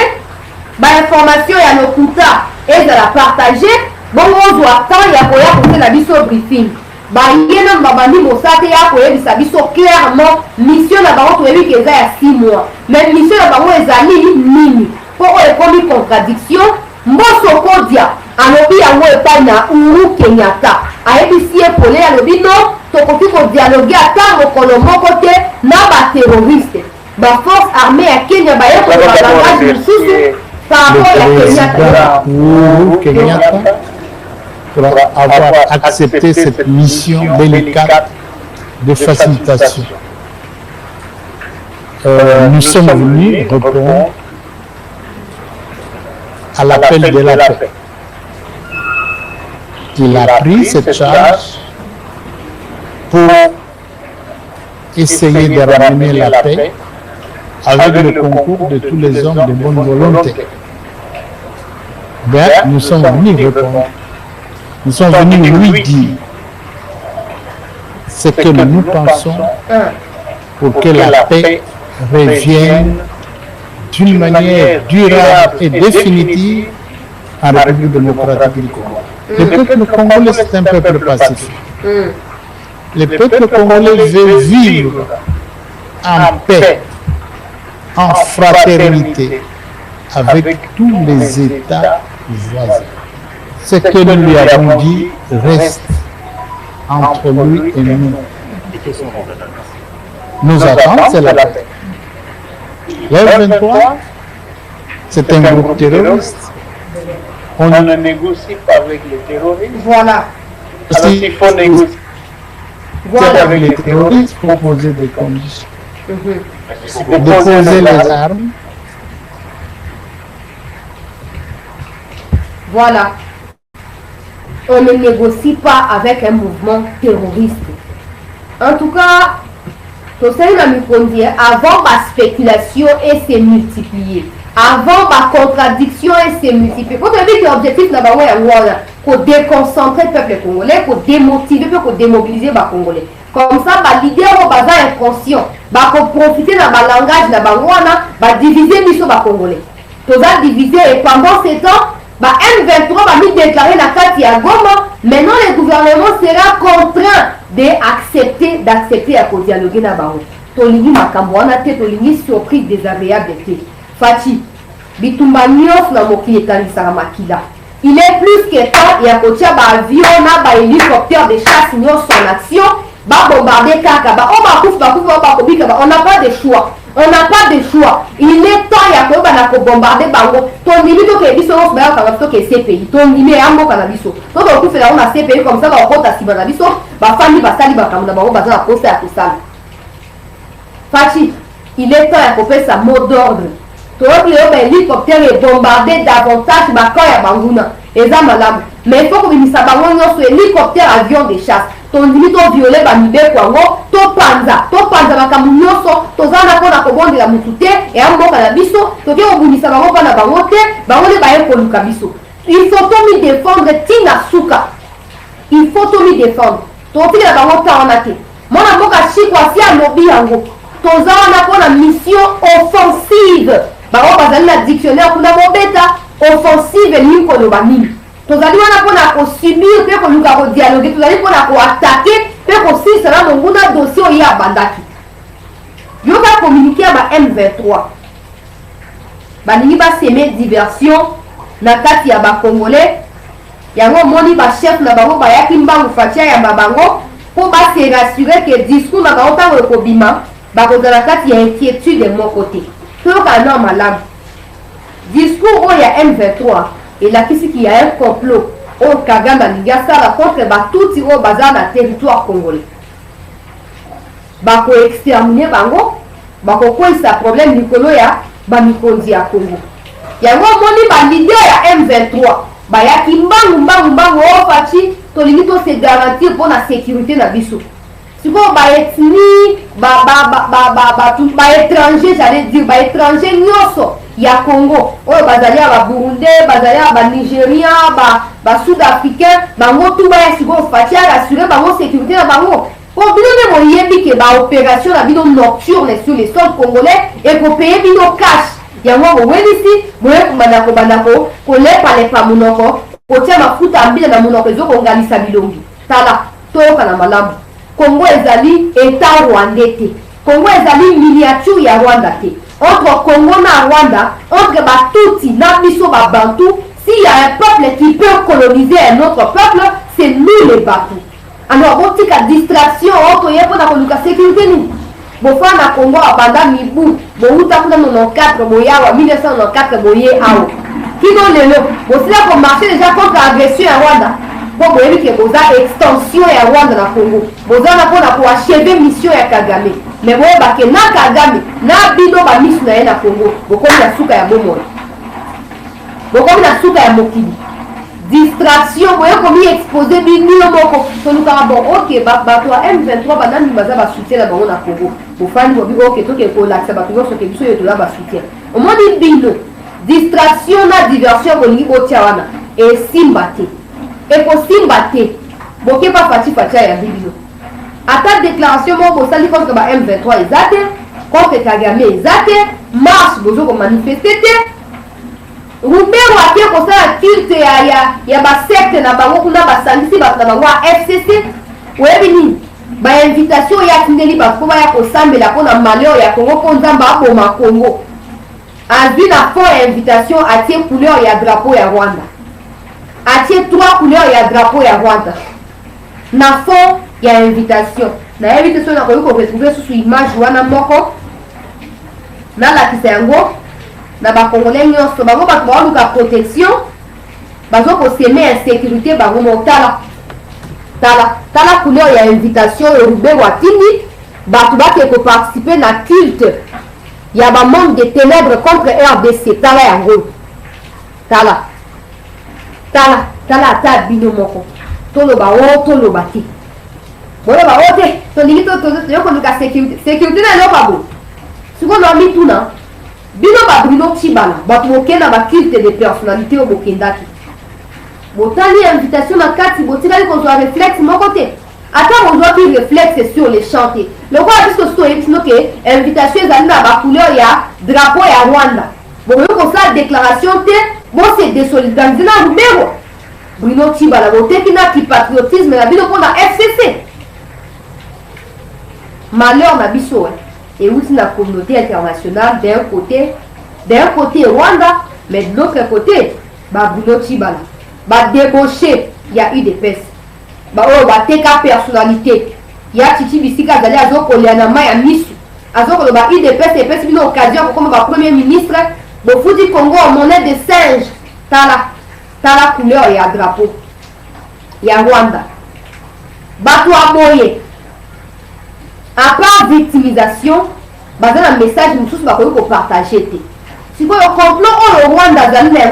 ba information ya lokuta ezala partagé, bongo zwa temps ya koya kosala biso briefing. Ba yena babandi mosate ya koyebisa biso clairement mission na bango toyebi ke eza ya 6 mois. Mais mission na bango ezali nini? Poko ekomi contradiction, mboso kodia alobi yango epai na Uhuru Kenyatta. Ayebisi epole alobi no, tokoki kodialogue ata mokolo moko te na baterroriste. Ba force armée ya Kenya baye koloba langage mosusu par rapport ya Kenyatta. Uhuru Kenyatta pour avoir accepté cette mission délicate de facilitation. Nous sommes venus répondre à l'appel de la paix. Il a pris cette charge pour essayer de ramener la paix avec le concours de tous les hommes de bonne volonté. Ben, nous sommes venus répondre. Nous sommes venus lui dire ce que nous pensons pour que la paix revienne d'une manière durable et définitive en République démocratique du Congo. Le peuple congolais, c'est un peuple pacifique. Le peuple congolais veut vivre en paix, en fraternité, avec tous les États voisins. Ce que nous lui avons dit reste entre lui et nous. Nous attendons, c'est la paix. L23, c'est un groupe terroriste. On ne négocie pas avec les terroristes. Voilà. Il faut négocier avec les terroristes pour poser des conditions. Déposer les armes. Voilà. On ne négocie pas avec un mouvement terroriste. En tout cas, avant la spéculation et s'est multipliée. avant ma contradiction et se multiplier. Quand on dit que l'objectif n'a pas pour déconcentrer le peuple congolais, pour démotiver, pour démobiliser les Congolais. Comme ça, les leaders sont inconscients, pour profiter de la langage de la diviser les Congolais. Tout ça divisé et pendant ces temps, M23 va déclarer la carte à Goma. Maintenant, le gouvernement sera contraint d'accepter à dialoguer avec eux. Tolingi makambo wana te tolingi surprise désagréable te. Fati bitumba nyos na mokili ekanisaka makila. Il est plus que temps ya kotia avion na hélicoptère de chasse nyos en action bombarder kaka bakufa bakobika on n'a pas de choix. On n'a pas de choix. Il est temps ya koyoba na bombarder bango. Tondimi to ke biso os ba ka to ke CPI. Tondimi ambo kana biso. To to kufela na CPI comme ça ba kota sibana biso ba famille ba sali ba kamuna bango ba za poste ya kusala. Fati, il est temps à couper sa mot d'ordre. Tout l'hélicoptère est bombardé davantage quand il y a Bangouna. Et ça, madame. Mais il faut que nous sachions que l'hélicoptère avion de chasse. Ton limite au violet, Bamibé, Kwango, to panza, Bakamunyoso, Tozana, Kona, de la Moutoute, et un bon canabiso, Toké, au Bunisa, Bango, Bangote, Bango, Baye, Polukabiso. Il faut tout me défendre, Tina Souka. Il faut tout me défendre. Toké, la Bango, Taonate. Mon amour, Chikwa, si à Mobi, Ango. Toza on a la mission offensive. Baro bazali na dictionnaire kuna mobeta offensive ni ko loba nini. Tozali wana ko subir pe ko luka ko dialoguer, tozali ko attaquer pe ko si sera nguna dossier ya bandaki. Yo va communiquer ba M23. Baningi ba semer diversion na kati ya ba congolais. Yango moni ba chef na bango ba yaki mbangu fatia ya mabango pour ba se rassurer que discours na bango tango ko bima. Il y a inquiétude de mon côté. Tout un homme à l'âme. Discours où il y a M23 et là qu'il y a un complot au Kagame Nigasa contre tout au bazar dans le territoire congolais. Bako exterminer bango, bako quoi ça problème Nicolo ya bamikondi à Congo. Il y a un moment leader ya M23. Ya kimbangu fati to limito se garantir pour la sécurité na biso. Si vous avez étranger, j'allais dire, étranger, il y a Congo, bazalia, Burundi, bazalia, Nigérien, Sud-Africain, tout si vous faites assurer la sécurité, pour bien dire que l'opération nocturne sur les sols congolais et pour payer nos cash. Il y a un moment ici, vous avez pour les parler par mon enfant, pour tirer ma foute à bien dans mon enfant, pour gagner sa bilongi. Tala, toka na malamu. Congo ezali état rwandais te. Congo ezali miniature ya Rwanda te. Entre Congo na Rwanda, entre Batuti na biso ba Bantu, s'il y a un peuple qui peut coloniser un autre peuple, c'est nous les Bantu. Alors, on dit que distraction entre yepo na koluka sécurité ni. Bofa na Congo abanda mibu, bo uta kuna 94 boya 1994 boye awo. Kino lelo, bo sila ko marcher déjà contre l'agression à Rwanda. Pour que vous avez extension à Rwanda na Congo. Vous avez pour achever mission à Kagame. Mais vous avez na Kagame, na bido ba mission na Congo. Vous avez la souka ya bomo. Vous avez la souka ya mokili. Distraction, vous avez comme exposé bino moko. So nous avons bon OK, ba toi M23 banani baza ba soutien la bango na Congo. Vous fani vous OK to ke ko la ça ba to so ke biso yo to la ba soutien. Au moins dit bino. Distraction na diversion ko ni otia wana et simbate. Et pour Simbaté, Boké pas Fati ya Bibino. À ta déclaration, mon sali contre M23 exact, contre Kagame exact, marche, bozo ko manifester. Roubero a qui comme ça culte ya ba secte na bango kuna ba sangisi ba na bango FCC. Webini ba invitation ya tindeli ba ko ya ko sambela ko na malheur ya Congo ko nzamba ko ma Congo. Azu na fort invitation à tie couleur ya drapeau ya Rwanda. Atie 3 couleurs, il y a drapeau, il y a Rwanda. Na fond, il y a invitation. Na invitation, on a retrouvé sous l'image wana moko. Na la kisengo. Na ba congolais nyonso. Bango ba kwa luka protection. Bazo ko seme insécurité bango motala. Tala couleur, il y a invitation. Rubé watini. Batu baki ko participer na culte. Il y a ba monde de ténèbres contre RDC. Tala yango. Tala ta bino moko. Tolo ba te. Bolo ba ote. To ligi to yoko luka sécurité na loka bo. Suko no mi tuna. Bino ba Bruno Tshibala, ba na ba culte de personnalité au Bokendaki. Botali invitation na kati botikali ko zo réflexe mon côté. Attends, on doit qu'il réflexe sur les chantiers. Le roi a dit que c'est invitation à la couleur, il y a drapeau et à Rwanda. Bon, comme ça, déclaration, bon, c'est désolidariser dans le numéro. Bruno Tshibala, voté qui patriotisme, la vie de la FCC. Malheur, ma bicho, et aussi la communauté internationale, d'un côté Rwanda, mais de l'autre côté, Bruno Tshibala. Débauché, il y a eu des pestes. Teka personnalité. Il y a Titi Bissika d'aller à Zoko Lianama et Misu. À Zoko, il y a eu des pestes et pestes, une occasion pour comme premier ministre. Le Fouti Congo en monnaie de singe. Tala couleur, il y a drapeau. Il y a Rwanda. Batou Aboye. À part victimisation, basé dans le message, nous tous pour partager. Si vous complot au Rwanda,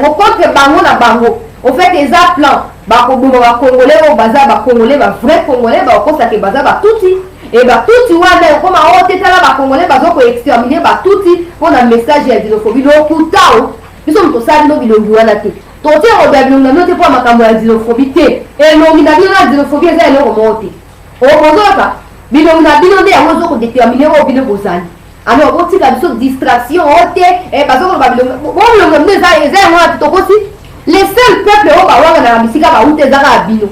vous contre Bango na Bango, au fait des plans, Congolais, Congolais, vrai Congolais, Tuti. Et Tuti, comme on était là, Congolais, pour exterminer Tuti, pour un message de xénophobie. Nous sommes tous ça, nous sommes tous Toti on pour ma xénophobie. Et nous avons xénophobie, c'est le remonté. Au Bonzoka, nous avons déterminé au Bino Bozani. Alors, on tire une distraction, et parce que les seuls peuples au Bawa na Misika Baoute Zara Bino.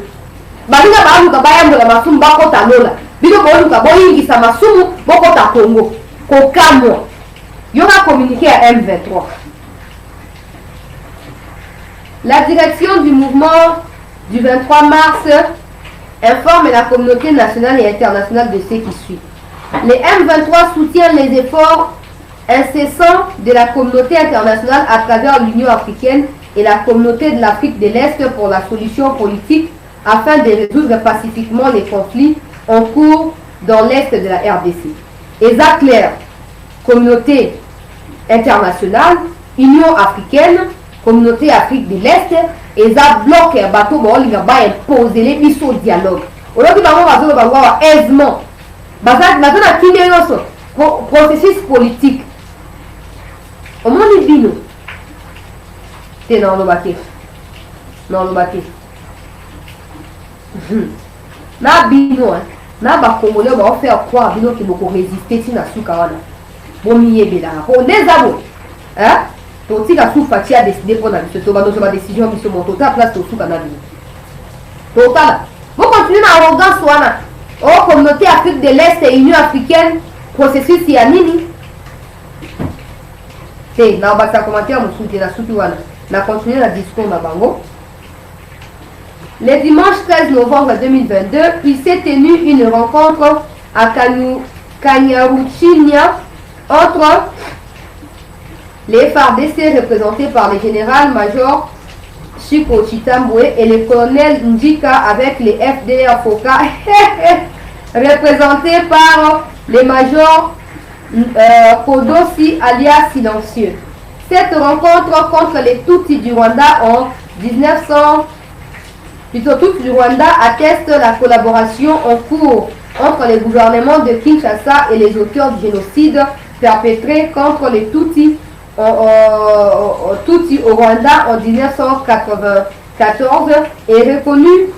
Balinga Baluka Bayam de la Masum Bakota Lola. Bino Boluka Boyingi Samasumu, Bokota Congo. Kokamo. Il y aura communiqué à M23. La direction du mouvement du 23 mars informe la communauté nationale et internationale de ce qui suit. Les M23 soutiennent les efforts incessants de la communauté internationale à travers l'Union africaine et la communauté de l'Afrique de l'Est pour la solution politique afin de résoudre pacifiquement les conflits en cours dans l'Est de la RDC. ESA clair, communauté internationale, Union africaine, communauté Afrique de l'Est, ESA bloc et bateau va imposer les missions de dialogue. Aujourd'hui, on va avoir aisement. Processus politique. Au moins, les binos. C'est dans le baquet. Dans le baquet. Na bino, na ba Congolais va faire croire bino qui beaucoup résister si na soukawana. Bon miye bela. Pour les abos. Hein? Donc si la soufati a décidé pour la mission, donc ma décision mission mon total place au soukana bino. Total. Vous continuez à arrogance wana. Oh, communauté Afrique de l'Est et Union africaine, processus Yanini. C'est, na basa commentaire mon soutien na soukiwana. Na continuer la discours na bango. Le dimanche 13 novembre 2022, il s'est tenu une rencontre à Kanyaruchinya entre les FARDC représentés par le général-major Chiko Chitambwe et le colonel Ndjika avec les FDR Foka représentés par le major Kodossi alias Silencieux. Cette rencontre contre les Tutsis du Rwanda en 1900 Tutsis du Rwanda atteste la collaboration en cours entre les gouvernements de Kinshasa et les auteurs du génocide perpétré contre les Tutsis au Rwanda en 1994 et reconnu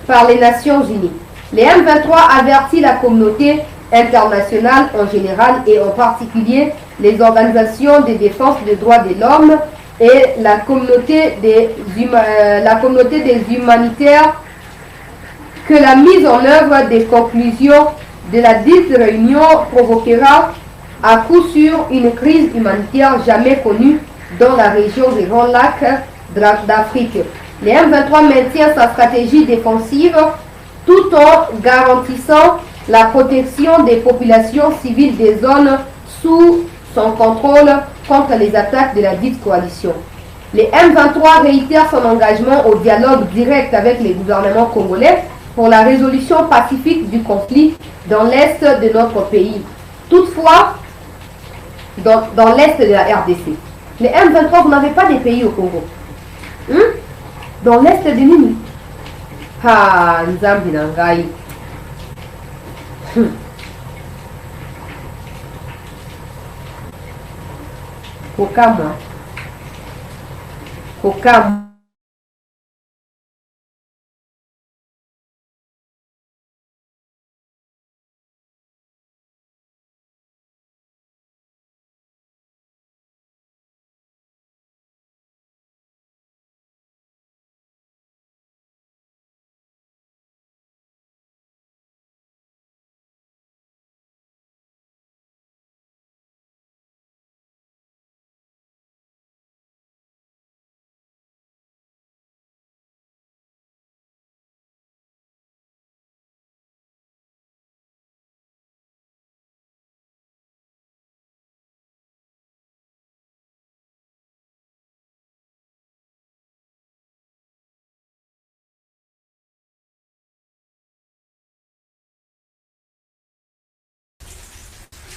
par les Nations Unies. Les M23 avertit la communauté internationale en général et en particulier les organisations de défense des droits de l'homme et la communauté des humanitaires que la mise en œuvre des conclusions de la dite réunion provoquera à coup sûr une crise humanitaire jamais connue dans la région des Grands Lacs d'Afrique. Les M23 maintient sa stratégie défensive tout en garantissant la protection des populations civiles des zones sous son contrôle contre les attaques de la dite coalition. Les M23 réitèrent son engagement au dialogue direct avec les gouvernements congolais pour la résolution pacifique du conflit dans l'est de notre pays. Toutefois, dans l'est de la RDC, les M23, vous n'avez pas des pays au Congo. Dans l'est de Nini. Ah, Nzambi Nangai. kokamwa kokamwa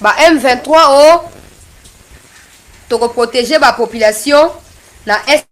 ba M23 o to protéger ba population na est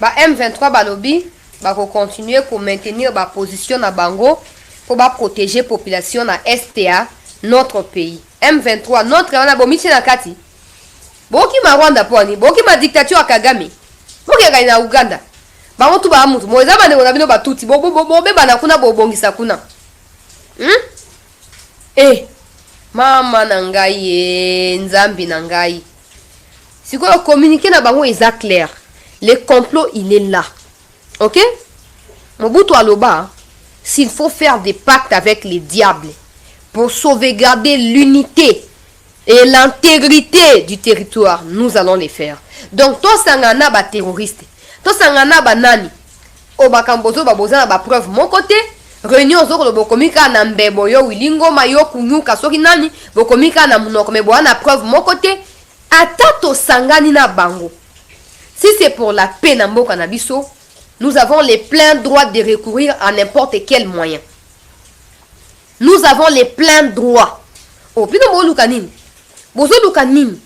ba M23 balobi ba continuer pour maintenir ba position na bango pour ba protéger population na STA notre pays. M23 notre wana bomichi na kati. Boki ma Rwanda poni, boki ma dictature Kagame. Boki ga na Uganda. Ba mutu ba mutu moza bane bona bino batuti bo bana kuna bobongisa kuna. Mama na ngai nzambi na ngai. Sikoyo communiquer na bango est clair. Le complot, il est là. Ok? Mobutu Aloba, s'il faut faire des pactes avec les diables pour sauvegarder l'unité et l'intégrité du territoire, nous allons les faire. Donc, toi, sangana ba terroriste. Toi, sangana ba nani. Obakambozo ba bozana ba preuve mon côté. Réunion zoko lo bokomika na mbebo yo wilingo mayo kunyuka soki nani bokomika na munoko me boana preuve mon côté. Atato sangani na bango. Si c'est pour la paix na mboka na biso, nous avons les pleins droits de recourir à n'importe quel moyen. Nous avons les pleins droits. Oh, bino bo lukanini. Bozo lukanini.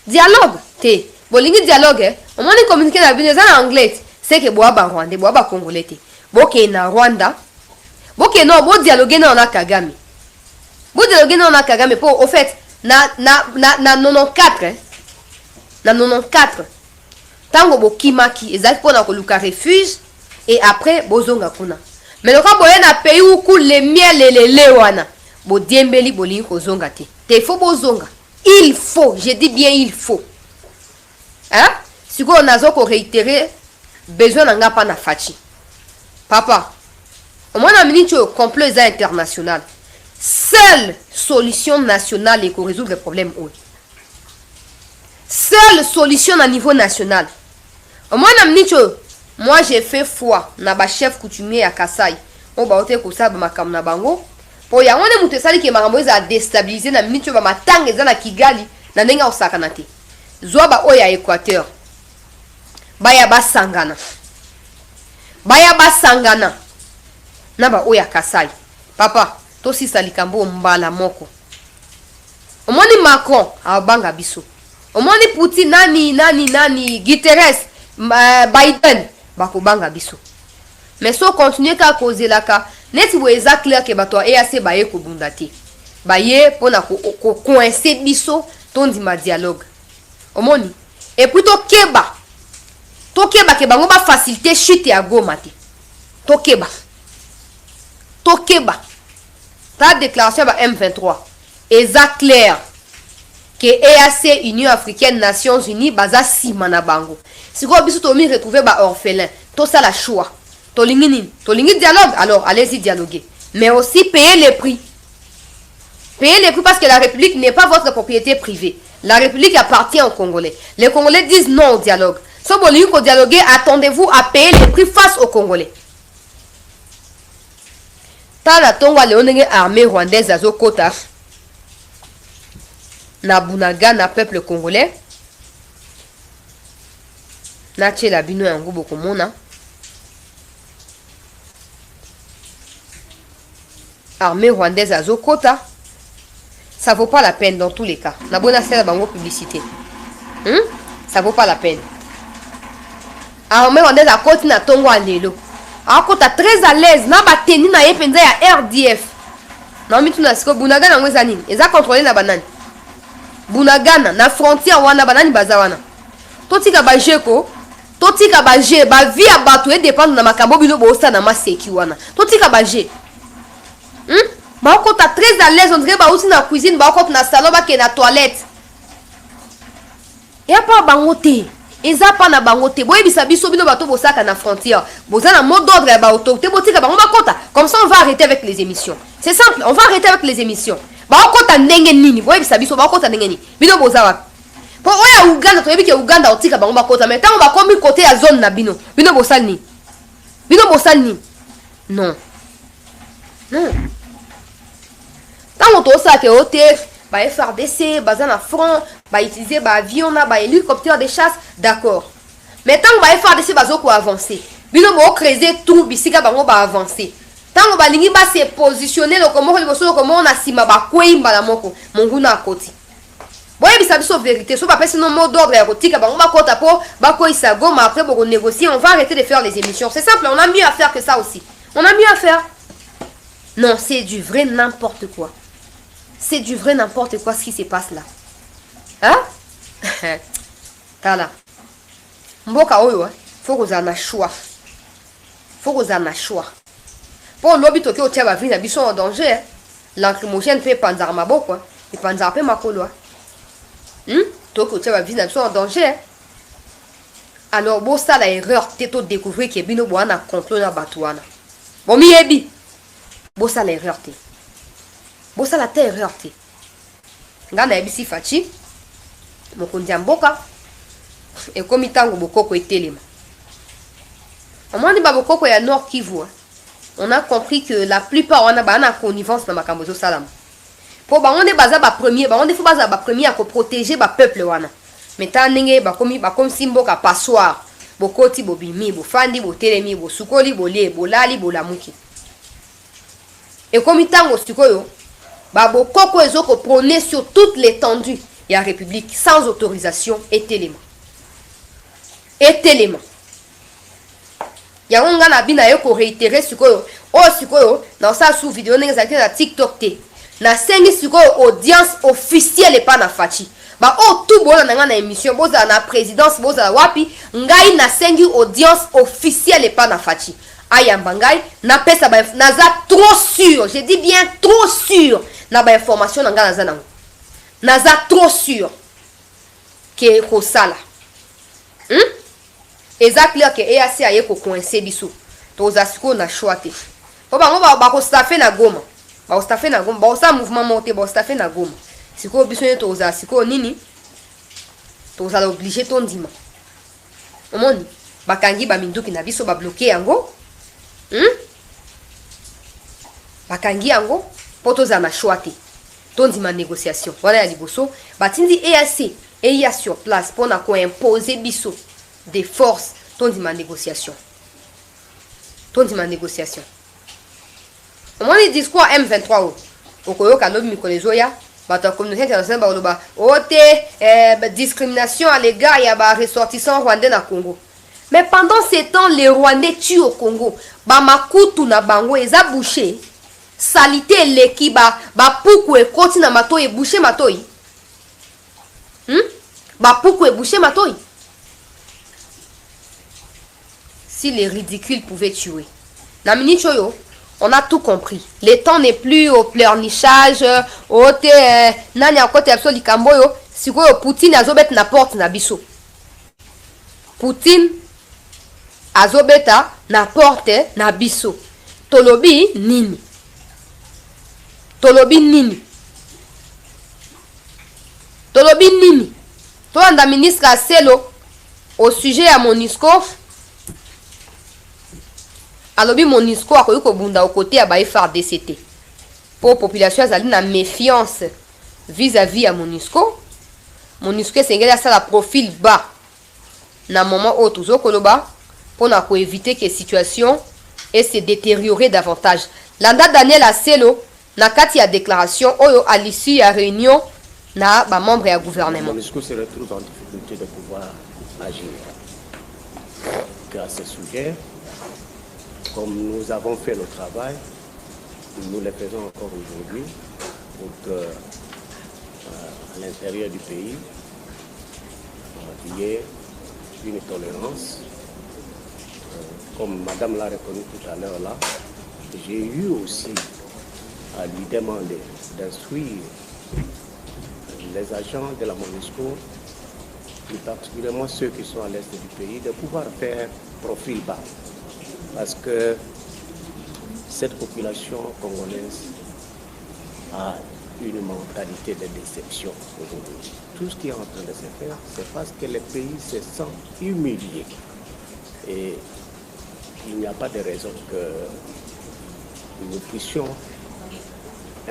Dialogue. Te. Bolingi dialogue. On m'a communiqué na bino en anglais. C'est que boa ba Rwanda, boa ba Congolais te. Boke na Rwanda. Boke no bo dialogue na Kagame. Bo dialogue na Kagame pour au fait na 94 na 94 tango bokimaki ezali pona koluka refuge et après bozonga kuna mais le cas boye na pays où les miel et les lewana bo diembeli bolingi kozonga te faut bozonga, il faut, je dis bien il faut, hein, si on a ko réitérer besoin nanga pa na fachi papa au moins na minute complot international, seule solution nationale et qu'on résoudre le problème où seule solution à niveau national. Au moins, moi j'ai fait foi na ba chef coutumier à Kasai. On va ôter ça ba makam na bango. Pour ya on mutu sali ke makambo za déstabiliser na minute ba matanga za na Kigali na ndenga osaka na te. Zwa ba oya Équateur. Baya basangana. Baya basangana. Na ba oya Kasai. Papa, to si salikambo mbala moko. Au moins Macron a banga biso. Au moins Poutine nani Guterres Biden bakobanga biso. Mais so continuer ka causer la ka net bo eza clair ke bato EAC baye ko bundati. baye pona ko coincer biso tondi ma dialogue omoni et puis to keba ke bango ba faciliter chute ya Goma te to keba ta déclaration ba M23 eza clair que EAC Union Africaine Nations Unies baza sima na bango siko biso to mi retrouver ba orphelin to ça la choix to lingi dialogue alors allez-y dialoguer mais aussi payer les prix parce que la République n'est pas votre propriété privée. La République appartient aux Congolais. Les Congolais disent non au dialogue. Si vous voulez dialoguer, attendez-vous à payer les prix face aux Congolais. Tala tonga leonenge armée rwandaise azo kota na bunaga na peuple congolais. Na tchela bino yango bokomona. Armée rwandaise azo kota. Ça vaut pas la peine dans tous les cas. Na bonne affaire bango publicité. Ça vaut pas la peine. Armée rwandaise a côté na tongo andelo. A côté très à l'aise na ba teni na yepenza ya RDF. Na mitu na siko Bunagana ngweza nini? Eza contrôler na banani. Bunagana na frontière wana banani bazawana. Totika ba jeko, totika ba je ba vie ya bato e dépendre na makambo bino bosa na maseki wana. Totika ba je. Ba okota très à l'aise, on dirait ba aussi na cuisine, ba okota na salon ba ke na toilette. Ya pa bangote. Eza pa na bangote. Boye bisa biso bino bato bosaka na frontière. Boza na mot d'ordre ya ba autorité botika bango bakota. Comme ça on va arrêter avec les émissions. C'est simple, on va arrêter avec les émissions. Ba okota ndenge nini? Boye bisa biso ba okota ndenge nini? Bino boza wapi? Po oya Uganda to yebi ke Uganda otika bango bakota. Mais tant on va komi côté ya zone na bino. Bino bosali ni. Bino bosali ni. Non. Tant on tosa ke hotel, ba FRDC, baza na front, ba utiliser ba avion na ba hélicoptère de chasse, d'accord. Mais tant ba FRDC bazo ko avancer. Bino mo creuser tout bisika bango ba avancer. Tant ba lingi ba se positionner le komo liboso komo na sima ba kwimba la moko, monguna akoti. Boye bisa biso vérité, so ba pesi no mot d'ordre ya kotika bango ba kota po ba ko isa Goma après boko négocier, on va arrêter de faire les émissions. C'est simple, on a mieux à faire que ça aussi. On a mieux à faire. Non, c'est du vrai n'importe quoi. C'est du vrai n'importe quoi ce qui se passe là. Hein? Tala. Mboka oyo, faut que vous en choix. Faut que vous en choix. Pour l'objet que vous avez vu, ils sont en danger. Lacrymogène peut panzar ma boko. Et panzar peut ma colo. Donc vous avez vu, ils sont en danger. Alors, bon, ça, l'erreur, c'est de découvrir que Bino Boana complot na Batouana. Bon, mi ebi. Bon, ça, l'erreur, t'es. Bon, ça, la terre, t'es. Ngana ebisi fachi. Mokondia mboka. Et comme il tango bokoko et telema. On m'a dit bokoko ya Nord Kivu. On a compris que la plupart on a une connivence dans makambozo salam. Pour ba on est baza ba premier, ba on est faut baza ba premier à protéger ba peuple wana. Mais tant nenge ba comme simboka passoir. Bokoti bobimi, bo fandi, bo telemi, bo sukoli, bo lie, bo lali, bo lamuki. Et comme il tango stukoyo, ba bokoko ezoko prôner sur toute l'étendue de la République sans autorisation et télément. Et télément. Ya onga na bina yoko réitérer sukoyo. Oh sukoyo, dans sa sous vidéo n'exacté na TikTok te. Na sengi sukoyo audience officielle et pas na fachi. Ba oh tout bon na émission, boza na présidence, boza wapi, ngai na sengi audience officielle et pas na fachi. Ayambangai na pesa ba naza trop sûr, je dis bien trop sûr na ba information nga naza nango. Naza trop sûr que kosala. Exact clair que EAC aye ko coincer biso. Toza siko na choite. Po bango ba ko staffer na Goma. Ba ko staffer na Goma, ba sa mouvement monter, ba staffer na Goma. Siko biso ne toza siko nini? Toza obligé ton dima. Omoni bakangi ba minduki na biso ba bloquer yango. Bakangi yango po toza na choite. Ton dima négociation. Voilà ya liboso. Batindi EAC et y a sur place pour na ko imposer biso des forces, ton dit ma négociation. Ton dit ma négociation. Au moins, le discours M23, au Koyo Kanobi Mikolezoya, la communauté internationale, discrimination à l'égard il y a des ressortissants rwandais dans le Congo. Mais pendant ces temps, les Rwandais tuent au Congo. Bamakutu na bango, ils ont bouché. salité leki ba puku e koti na matoi boucher matoi. Ba puku e boucher matoi. Si les ridicules pouvaient tuer. Na minute choyo, on a tout compris. Le temps n'est plus au pleurnichage, au te nani a côté absolu kamboyo, si quoi Poutine azobet na porte na biso. Poutine azobeta na porte na biso. Tolobi nini? Tolobi nini? Tolobi nini? Toi anda ministre Aselo au sujet à Monisco. Alobi Monisco a ko bunda au côté à baï FARDC. Pour population azali na méfiance vis-à-vis à Monisco. Monisco c'est ngela ça la profil bas. Na moment où tous okoloba pour na ko éviter que situation et se détériorer davantage. Landa Daniel Aselo na kati ya déclaration oyo à l'issue à réunion na ba membre ya gouvernement. Monisco se retrouve en difficulté de pouvoir agir. Grâce à ce sujet, comme nous avons fait le travail, nous le faisons encore aujourd'hui pour que à l'intérieur du pays, il y ait une tolérance. Comme Madame l'a reconnu tout à l'heure là, j'ai eu aussi à lui demander d'instruire les agents de la Monisco, plus particulièrement ceux qui sont à l'est du pays, de pouvoir faire profil bas. Parce que cette population congolaise a une mentalité de déception aujourd'hui. Tout ce qui est en train de se faire, c'est parce que le pays se sent humilié. Et il n'y a pas de raison que nous puissions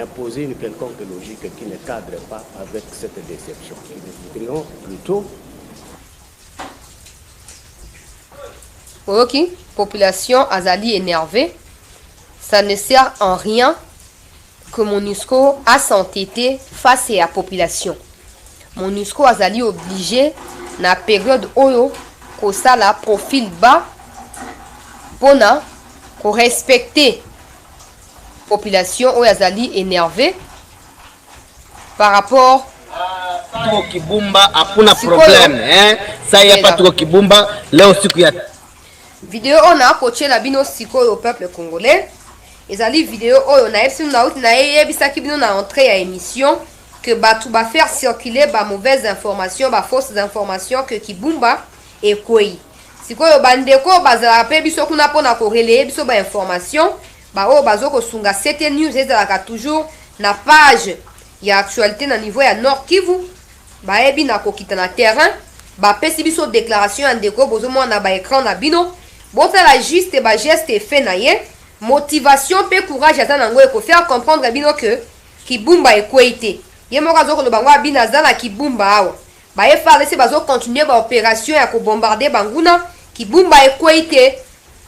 imposer une quelconque logique qui ne cadre pas avec cette déception. Nous voudrions plutôt... Ok, population azali énervée, ça ne sert en rien que Monusco a s'entêter face à la population. Monusco azali obligé na période oyo ko sala profil bas pour na ko respecter population oyo azali énervée par rapport tuko Kibumba hakuna problème ça y a pas tuko Kibumba leo siku ya vidéo on a coaché la bino sikoyo au peuple congolais. Ezali vidéo oyo na epsi na out na yebisaki bino na entrée à émission que batu ba faire circuler ba mauvaises informations, ba fausses informations que Kibumba et Kwei. Sikoyo bandeko bazala pe biso kuna pona ko relayer biso ba information, ba o bazoko sunga 7 news ezalaka toujours na page ya actualité na niveau ya Nord Kivu. Ba ebi na kokita na terrain, ba pesi biso déclaration ya ndeko bozo mona ba écran na bino. Bota la juste ba geste fait na ye. Motivation pe courage ata nango eko faire comprendre bino que Kibumba ekweite ye moka zoko lo bangwa bina zana Kibumba awa ba e FARDC bazo continuer ba opération ya ko bombarder banguna Kibumba ekweite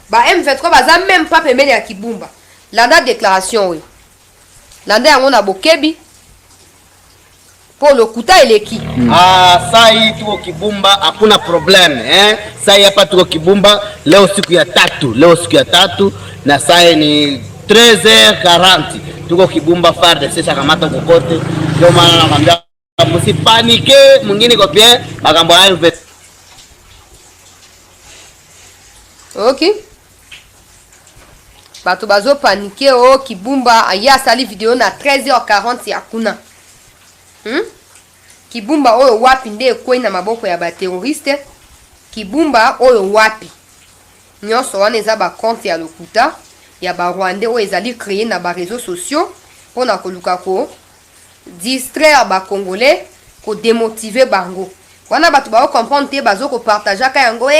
ba M23 baza même pas pembeni ya Kibumba landa déclaration oui landa yango na bokebi pour le kuta eleki sai tuko Kibumba hakuna problème sai hapa tuko Kibumba leo siku ya tatu na sai ni 13h40 tuko Kibumba FARDC kamata kokote ndio maana nakwambia msipanike mwingine kwa bien magambo hayo OK bato bazo paniquer o Kibumba aya sali vidéo na 13h40 ya kuna Kibumba oyo wapi nde kwei na maboko ya ba terroriste Kibumba oyo wapi nyonso wana eza ba compte ya lokuta ya ba Rwandais oyo ezali créer na ba réseaux sociaux pona koluka ko distraire ba Congolais ko démotiver bango wana bato ba comprendre te bazo ko partager ka yango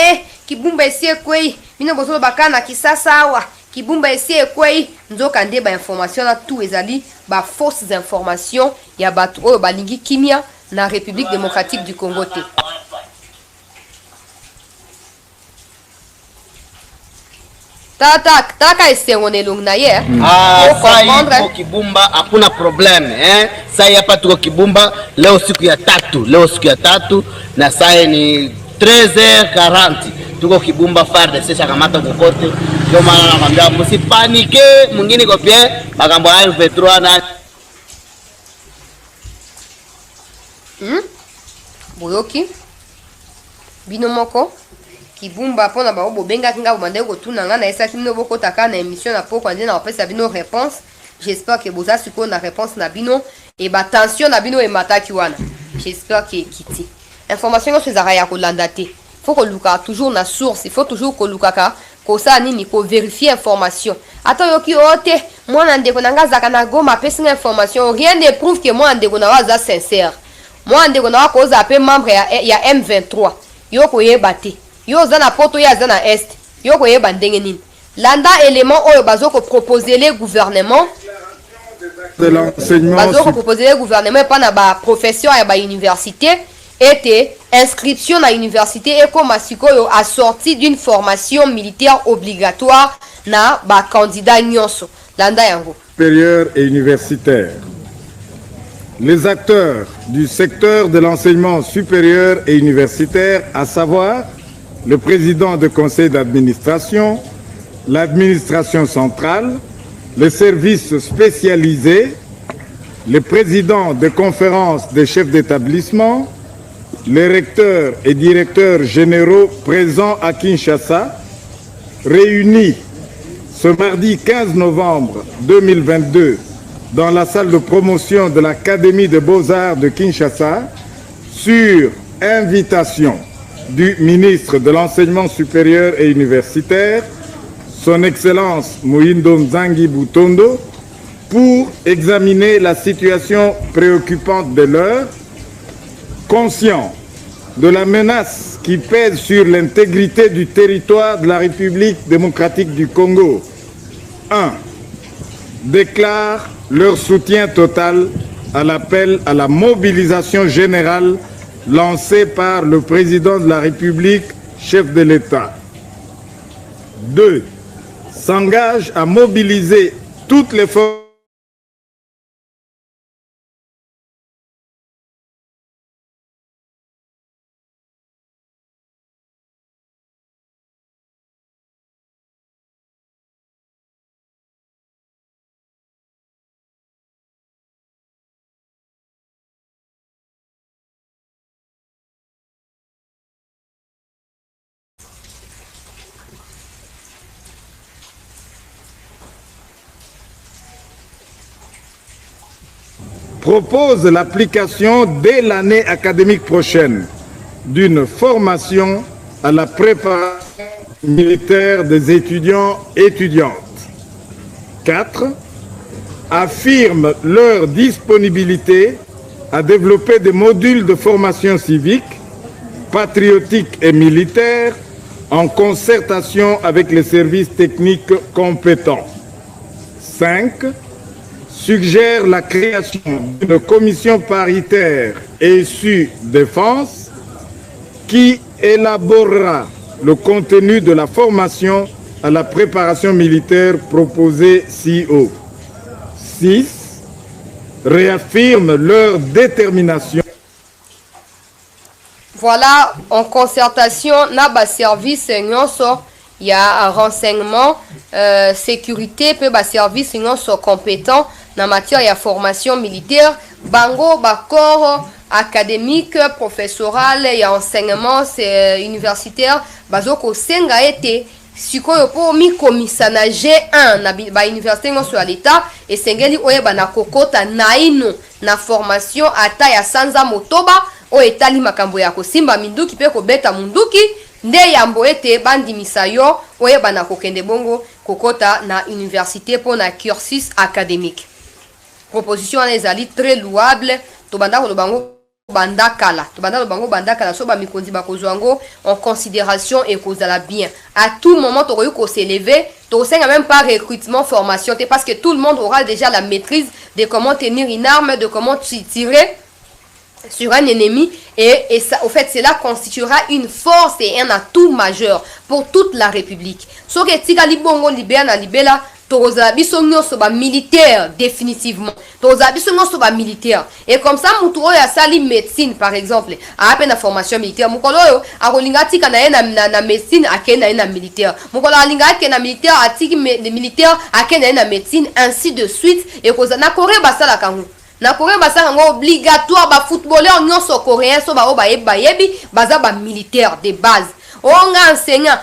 Kibumba esi kwei bino bozo bakana kisasa awa Kibumba esi kwei nzoka nde ba information na tout ezali ba fausses informations ya bato oyo balingi kimia na République démocratique du Congo te Taka esengone long na ye sai Kibumba hakuna problème sai hapa tuko Kibumba leo siku ya tatu na sai ni 13h40 tuko Kibumba FARDC chakamata kokote. Ndio maana nakwambia msipanike, mwingine kwa pia makambo hayo M23 na boyoki bino moko Kibumba pona ba bobenga kinga bomande ko tuna nga na esa kimno boko taka na émission na poko ande na opesa bino réponse. J'espère que boza suko na réponse na bino et ba tension na bino e mataki wana. J'espère que kiti. Information que zara ya ko landate. Faut que luka toujours na source, il faut toujours ko lukaka ko sa nini ko vérifier information. Attends yoki ote moi na ndeko nanga zaka na goma pesa information, rien ne prouve que moi ndeko na waza sincère. Moi ndeko na ko za pe membre ya M23. Yo ko yeba te. Yo za na poto ya za na est. Yo ko yeba ndenge nini. Landa élément oyo bazo ko proposer les gouvernements de l'enseignement. Bazo ko proposer les gouvernements pas na ba profession ya ba université était inscription à l'université et comme asikoyo assorti d'une formation militaire obligatoire na ba candidat nyonso. Landa yango. Supérieur et universitaire. Les acteurs du secteur de l'enseignement supérieur et universitaire, à savoir le président du conseil d'administration, l'administration centrale, les services spécialisés, les présidents des conférences des chefs d'établissement, les recteurs et directeurs généraux présents à Kinshasa, réunis ce mardi 15 novembre 2022 dans la salle de promotion de l'Académie des Beaux-Arts de Kinshasa, sur invitation du ministre de l'Enseignement supérieur et universitaire, Son Excellence Mohindo Nzangi Butondo, pour examiner la situation préoccupante de l'heure, conscient de la menace qui pèse sur l'intégrité du territoire de la République démocratique du Congo. 1. Déclare leur soutien total à l'appel à la mobilisation générale lancé par le président de la République, chef de l'État. 2. S'engage à mobiliser toutes les forces propose l'application dès l'année académique prochaine d'une formation à la préparation militaire des étudiants et étudiantes. 4. Affirme leur disponibilité à développer des modules de formation civique, patriotique et militaire en concertation avec les services techniques compétents. 5. Suggère la création d'une commission paritaire issue défense qui élaborera le contenu de la formation à la préparation militaire proposée ci-haut. 6. Réaffirme leur détermination. Voilà, en concertation, n'a service nyonso, il y a un renseignement, sécurité, peut service nyonso compétent en matière de formation militaire, bango, corps académique, professoral, il y a enseignement universitaire, bazoko senga ete, sikoyo po mi komisana G1 na ba université nyonso ya l'État, et sengeli oyeba na kokota naino na formation ata ya sanza motoba, o etali makambo ya kosimba minduki pe kobeta munduki, nde yambo ete bandimisa yo oyeba na kokende bongo kokota na université pour na cursus académique. Proposition ezali très louable, to banda ko bango bandakala, to banda bango bandakala so ba mikonzi ba kozwango en considération et kozala bien. À tout moment to ko s'élever, to senga même pas recrutement formation, parce que tout le monde aura déjà la maîtrise de comment tenir une arme, de comment tirer sur un ennemi, et ça, au fait, cela constituera une force et un atout majeur pour toute la République. Ce que tika libongo libéa na libela toza biso nyonso ba militaire définitivement toza biso nyonso ba militaire et comme ça mutu oyo asali médecine par exemple ape na formation militaire mukolo oyo akolinga tika na ye na médecine akenda na militaire mukolo alinga ake na militaire atiki militaire akenda na médecine ainsi de suite et koza na Corée basala kango na Corée basala kango obligatoire ba footballeur nyonso coréen so ba yebi baza ba militaire de base. On a enseignant,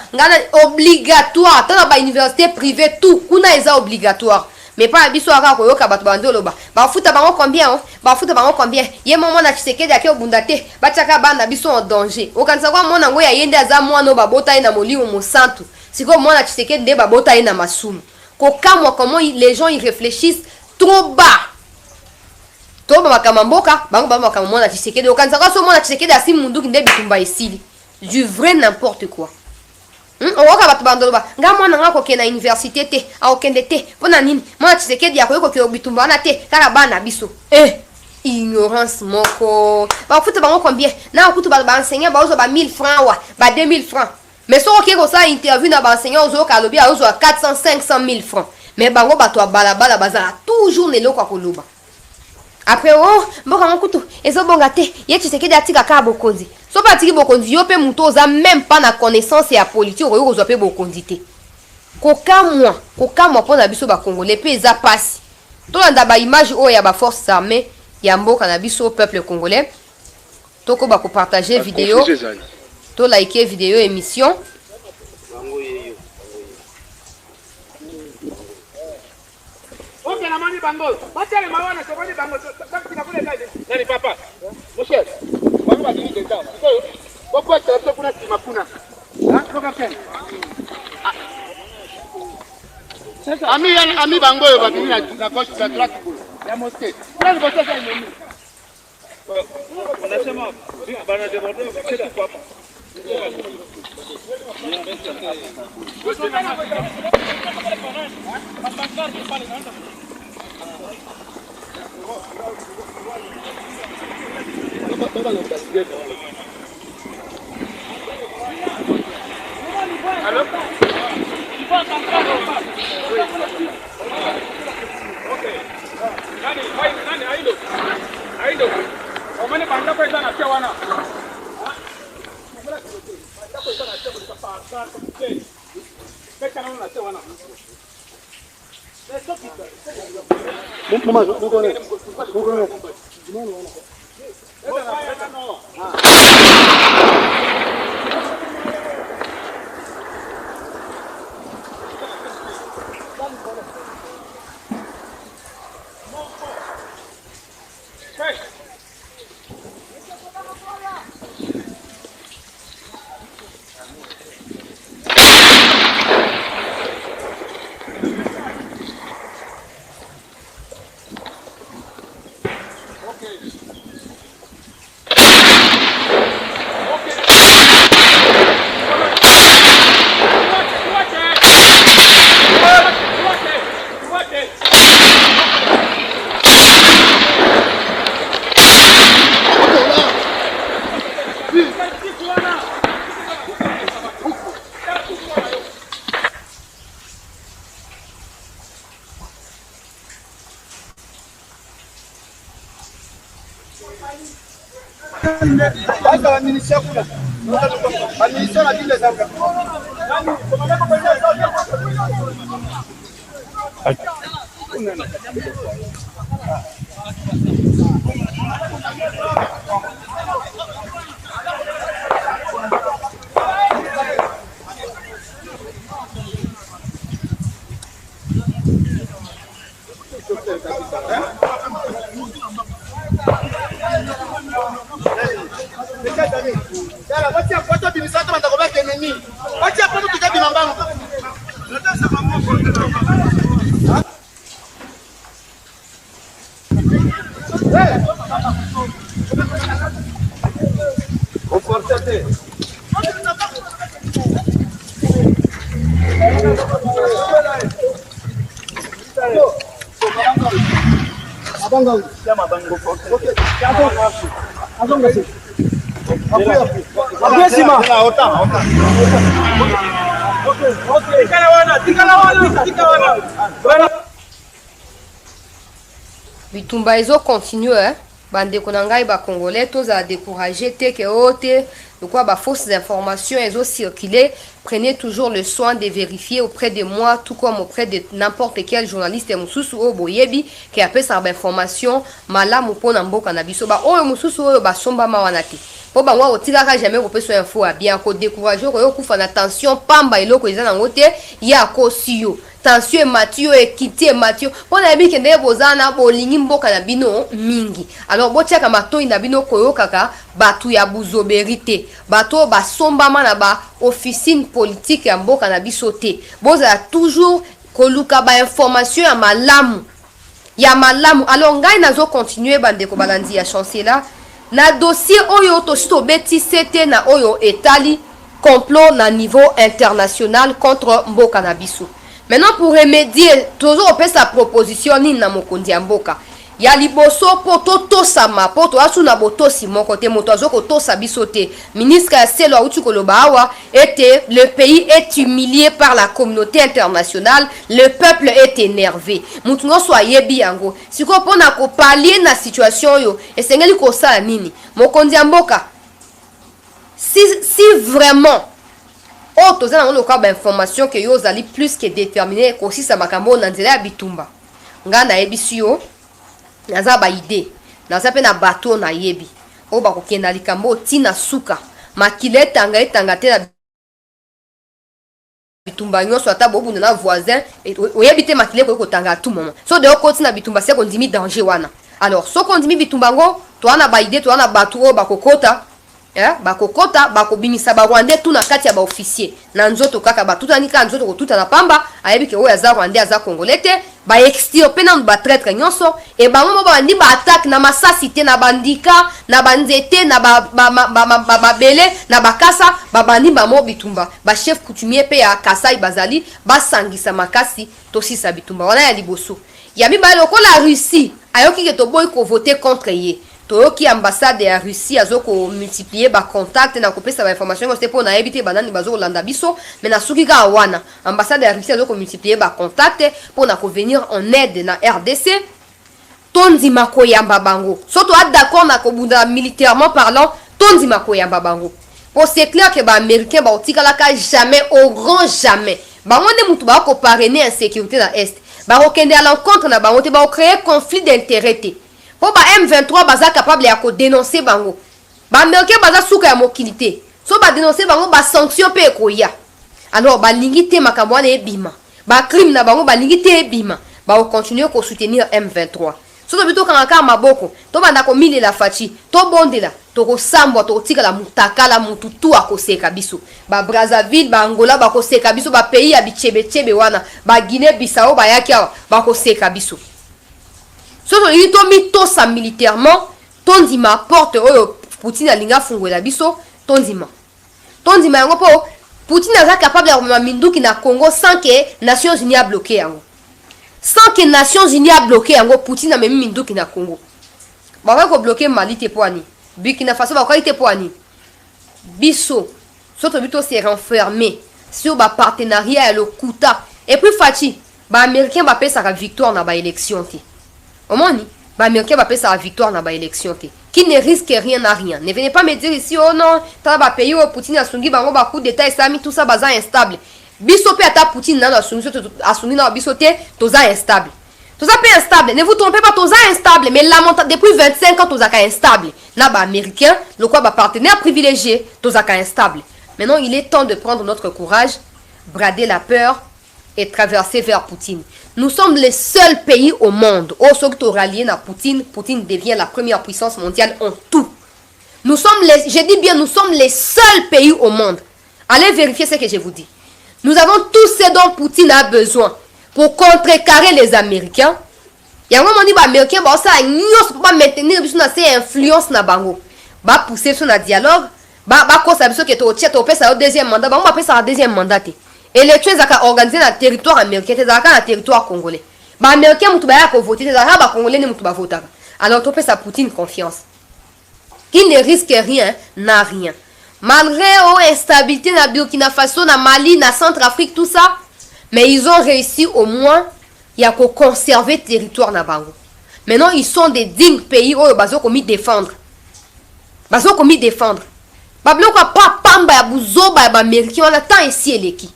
obligatoire, dans la université privée, tout, kuna eza obligatoire. Mais pas biso aka ko yoka bato bandolo ba. Ba futa bango combien, ba futa bango combien. Ye moment na Tshisekedi ake obundate, ba tchaka bana biso en danger. Okanisa kwa mona ngo ya yende aza mwana ba bota ina molimo mosantu. Siko mona Tshisekedi de ba bota ina masumu. Ko kamwa comment les gens ils réfléchissent trop bas. To ba makamamboka, bango ba makamona Tshisekedi. Okanisa kwa so mona Tshisekedi asi mundu kinde bitumba esili. Du vrai n'importe quoi. Oka bato bandoloba nga mwana nga ko kena université te akokende te pona nini mwana Tshisekedi ya ko ke bitumba na te kaka bana biso ignorance moko ba futa bango combien na okutu ba enseigner ba ozo ba 1000 francs wa ba 2000 francs mais so ok ko sa interview na ba enseigner ozo ka lobi ozo 400 500 000 francs mais bango bato bala bazala toujours ne loko koloba après mboka ngokutu ezo bonga te ye Tshisekedi atika ka bokonzi so pas tiki bokonzi yo pe muto oza même pas na connaissance ya politique oyo kozwa pe bokonzi te kokamwa pona biso ba congolais pe eza pasi to landa ba image oyo ya ba forces armées ya mboka na biso peuple congolais toko ba ko partager vidéo to liker vidéo émission OK na mani bango batele mawana sekoni bango takina kule kaje nani papa mon cher bango ba dini deta boko tete kuna tima kuna loka ken ami bango yo ba dini na gauche na droite ya mosquée là le bosse ça ennemi unasema bana demander kile papa Allô? Ok. Nani aido. Omani banda kwa sana kia wana. Bitumba ezo continue hein. Bandeko na ngai ba congolais tous à décourager te que ote de quoi ba fausses informations ezo circuler. Prenez toujours le soin de vérifier auprès de moi tout comme auprès de n'importe quel journaliste mususu o boyebi qui appelle ça information malamu pona mboka na biso ba oyo mususu oyo ba somba mawana te. Po ba wa otikaka jamais ko peso info a bien ko décourager ko kufa na tension pamba eloko eza na ngote ya ko siyo. Tension Mathieu équité Mathieu pona bi kende bozana bolingi mboka na bino mingi alors botiaka matoi na bino koyo kaka batu ya buzoberité bato basombama na ba officine politique ya mboka na biso te boza toujours koluka ba information ya malamu alors ngai nazo continuer bandeko balandi ya chancelier na dossier oyo to beti c'était na oyo etali complot na niveau international contre mboka na biso. Maintenant, pour remédier, toujours on sa proposition ni na mokondi mboka. Ya liboso poto to sama poto asuna boto si mon côté motozo ko to sabisote. Ministre Selo Autu Koloba awa était le pays est humilié par la communauté internationale, le peuple est énervé. Mutungo soit yebi yango. Siko pona ko parler na situation yo esengeli ko sala nini. Mokondi mboka. Si vraiment oh, tous les gens ont information que yo zali plus que déterminé aussi ça makambo na nzela ya bitumba. Nga na yebi yo naza ba idée. Naza pe na bateau na yebi. O ba ko kenda likambo tina suka. Makile tanga etanga te na bitumba nyonso ata bobu na voisin oyebi te makile ko tanga tout moment. So de ko tina bitumba se ko ndimi danger wana. Alors so ko ndimi bitumba ngo to ana ba idée to ana bateau ba kokota bakokota bakobimisa barwandais tout na kati ya ba officier na nzoto kaka batuta nika nzoto ko tuta na pamba ayebi ke oyo aza rwandais aza congolais te ba extirper na ba traître nyonso e bango mo bandi ba attaque na masasité na bandika na banzete na ba bele na bakasa ba bandi ba mo bitumba ba chef coutumier pe ya Kasai bazali ba sangisa makasi to sisa bitumba wana ya liboso ya mi ba lokola Russie ayoki ke to boy ko voter contre ye qui ambassade ya Russie azoko multiplier ba contact na kopesa ba information ko stepo na ebité banani bazo landa biso mais na suki ka wana ambassade ya Russie azoko multiplier ba contact pour na ko venir en aide na RDC tondi makoyamba bango soto a d'accord na ko bunda militairement parlant tondi makoyamba bango pour c'est clair que ba américain ba otikala ka jamais au grand jamais ba monde mutu ba ko parrainer insécurité na est ba ko kende à l'encontre na ba monte ba créer conflit d'intérêt. Pour ba M23 baza capable ya ko dénoncer bango. Ba américain baza suka ya mokilité. So ba dénoncer bango ba sanction pe ko ya. Alors ba lingité makambo na ebima. Ba crime na bango ba lingité ebima. Ba o continuer ko soutenir M23. So to bito kanga maboko. To banda ko mile la fachi. To bondela. To ko sambwa to tika la mutakala mututu akoseka biso. Ba Brazzaville ba Angola ba koseka biso ba pays ya bichebe wana. Ba Guinée Bissau ba yakia ba koseka biso. So to mito sa militairement tondima porte oyo Poutine alinga fungwela biso tondima yango po Poutine aza capable ya komema minduki na Congo sans que Nations Unies a bloqué yango sans que Nations Unies a bloqué yango Poutine amemi minduki na Congo ba ko bloquer Mali te poani Burkina Faso ba ko ite poani biso soto bito s'est renfermé sur ba partenariat ya lokuta et puis Fachi ba américain ba pesa ka victoire na ba élection ti Omoni, ba américain va payer sa victoire dans la élection qui ne risque rien à rien. Ne venez pas me dire ici oh non, ta ba pays au Poutine a sungi bango ba coup d'état islamique tout ça baza instable. Biso pe ata Poutine na sungi a sungi na biso te toza instable. Toza pe instable. Ne vous trompez pas, toza instable mais lamentablement depuis 25 ans toza ka instable. Na ba américain, le quoi ba partenaire privilégié, toza ka instable. Maintenant, il est temps de prendre notre courage, brader la peur et traverser vers Poutine. Nous sommes les seuls pays au monde où ceux qui ralliés à Poutine devient la première puissance mondiale en tout. Nous sommes les, je dis bien, nous sommes les seuls pays au monde. Allez vérifier ce que je vous dis. Nous avons tout ce dont Poutine a besoin pour contrecarrer les Américains. Il y a un moment où les Américains vont maintenir une influence na bango. Ba pousser sur un dialogue. Ba cause ça que tu deuxième mandat. Ba on va passer un deuxième mandat. Élection zaka organisé dans le territoire américain, zaka dans le territoire congolais. Ba américain mutu ba ya ko voter, zaka ba congolais ne mutu ba votaka. Alors topé sa Poutine confiance. Qui ne risque rien n'a rien. Malgré l'instabilité na Burkina Faso, na Mali, na Centrafrique, tout ça, mais ils ont réussi au moins à conserver le territoire na bango. Maintenant, ils sont des dignes pays où ils ont défendre. Ils ont défendre. Bablo quoi pas pamba ya buzo ba américain on a tant ici eleki.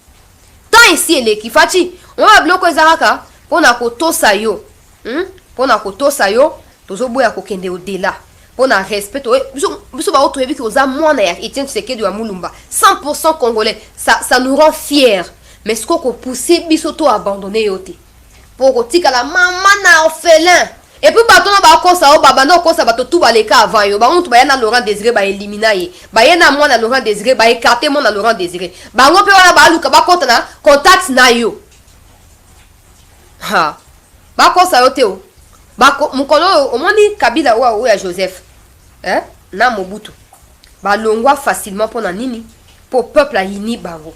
Tant ici eleki fati. On va bloquer ezaraka pona ko tosa yo. Pona ko tosa yo, tozo boya ko kende au-delà. Pona respect biso ba oto yebi ko za mwana ya Etienne Tshisekedi wa Mulumba. 100% congolais. Ça nous rend fiers. Mais ce qu'on pousser biso to abandonner yote. Pour tika la maman na orphelin. Et puis bato na ba kosa o baba na kosa bato tout ba leka avant yo ba on ba na Laurent Désiré ba éliminer ye ba na moi na Laurent Désiré ba écarter moi na Laurent Désiré ba ngo pe wana ba luka ba konta na contact na yo ha ba kosa yo teo ba mukolo o moni Kabila ou ya Joseph na Mobutu ba longwa facilement pour na nini pour peuple uni bango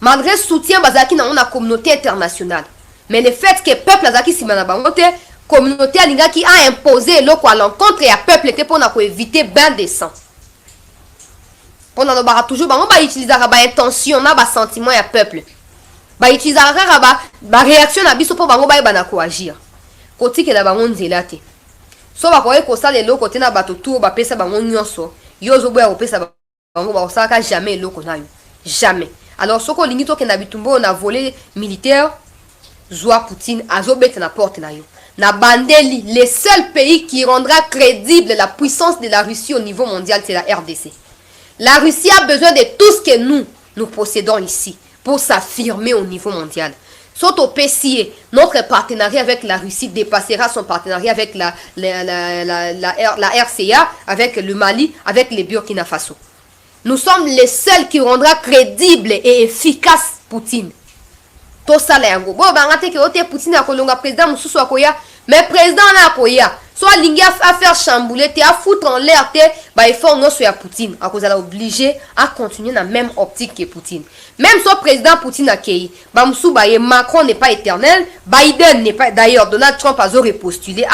malgré soutien bazaki na on a communauté internationale mais le fait que peuple azaki simana bango te communauté alinga qui a imposé l'eau à l'encontre et à peuple était pour éviter bain de sang. Pour nous toujours on va utiliser la intention na ba sentiment ya peuple. Ba utiliser la réaction na biso pour bango ba na ko agir. Koti ke la bango nzela te. So ba ko e ko sala le côté na bato tout ba pesa bango nyonso. Yo zo boya ko pesa bango ba osaka jamais loko na yo. Jamais. Alors soko lingi to ke na bitumbo na volé militaire Zoa Poutine azobet na porte na yo. Na Bandeli, le seul pays qui rendra crédible la puissance de la Russie au niveau mondial, c'est la RDC. La Russie a besoin de tout ce que nous possédons ici pour s'affirmer au niveau mondial. Sauf au PCA, notre partenariat avec la Russie dépassera son partenariat avec la RCA, avec le Mali, avec le Burkina Faso. Nous sommes les seuls qui rendra crédible et efficace Poutine. Tout ça là bon bangate ke ote Poutine akolonga président mususu akoya mais président na akoya soit lingi à faire chambouler te à foutre en l'air te ba effort non sur Poutine à cause la obligé à continuer dans la même optique que Poutine même soit président Poutine akei ba musu ba Macron n'est pas éternel Biden n'est pas d'ailleurs Donald Trump a repostulé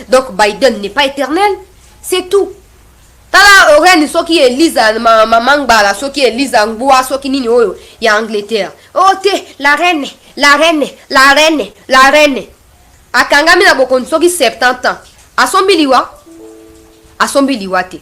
donc Biden n'est pas éternel c'est tout. Tala oren so ki Elisa mamangba so ki Elisa ngboa so ki nini oyo ya Angleterre. Oh te la reine akangami na bokon so ki 70 ans. Asombiliwa te.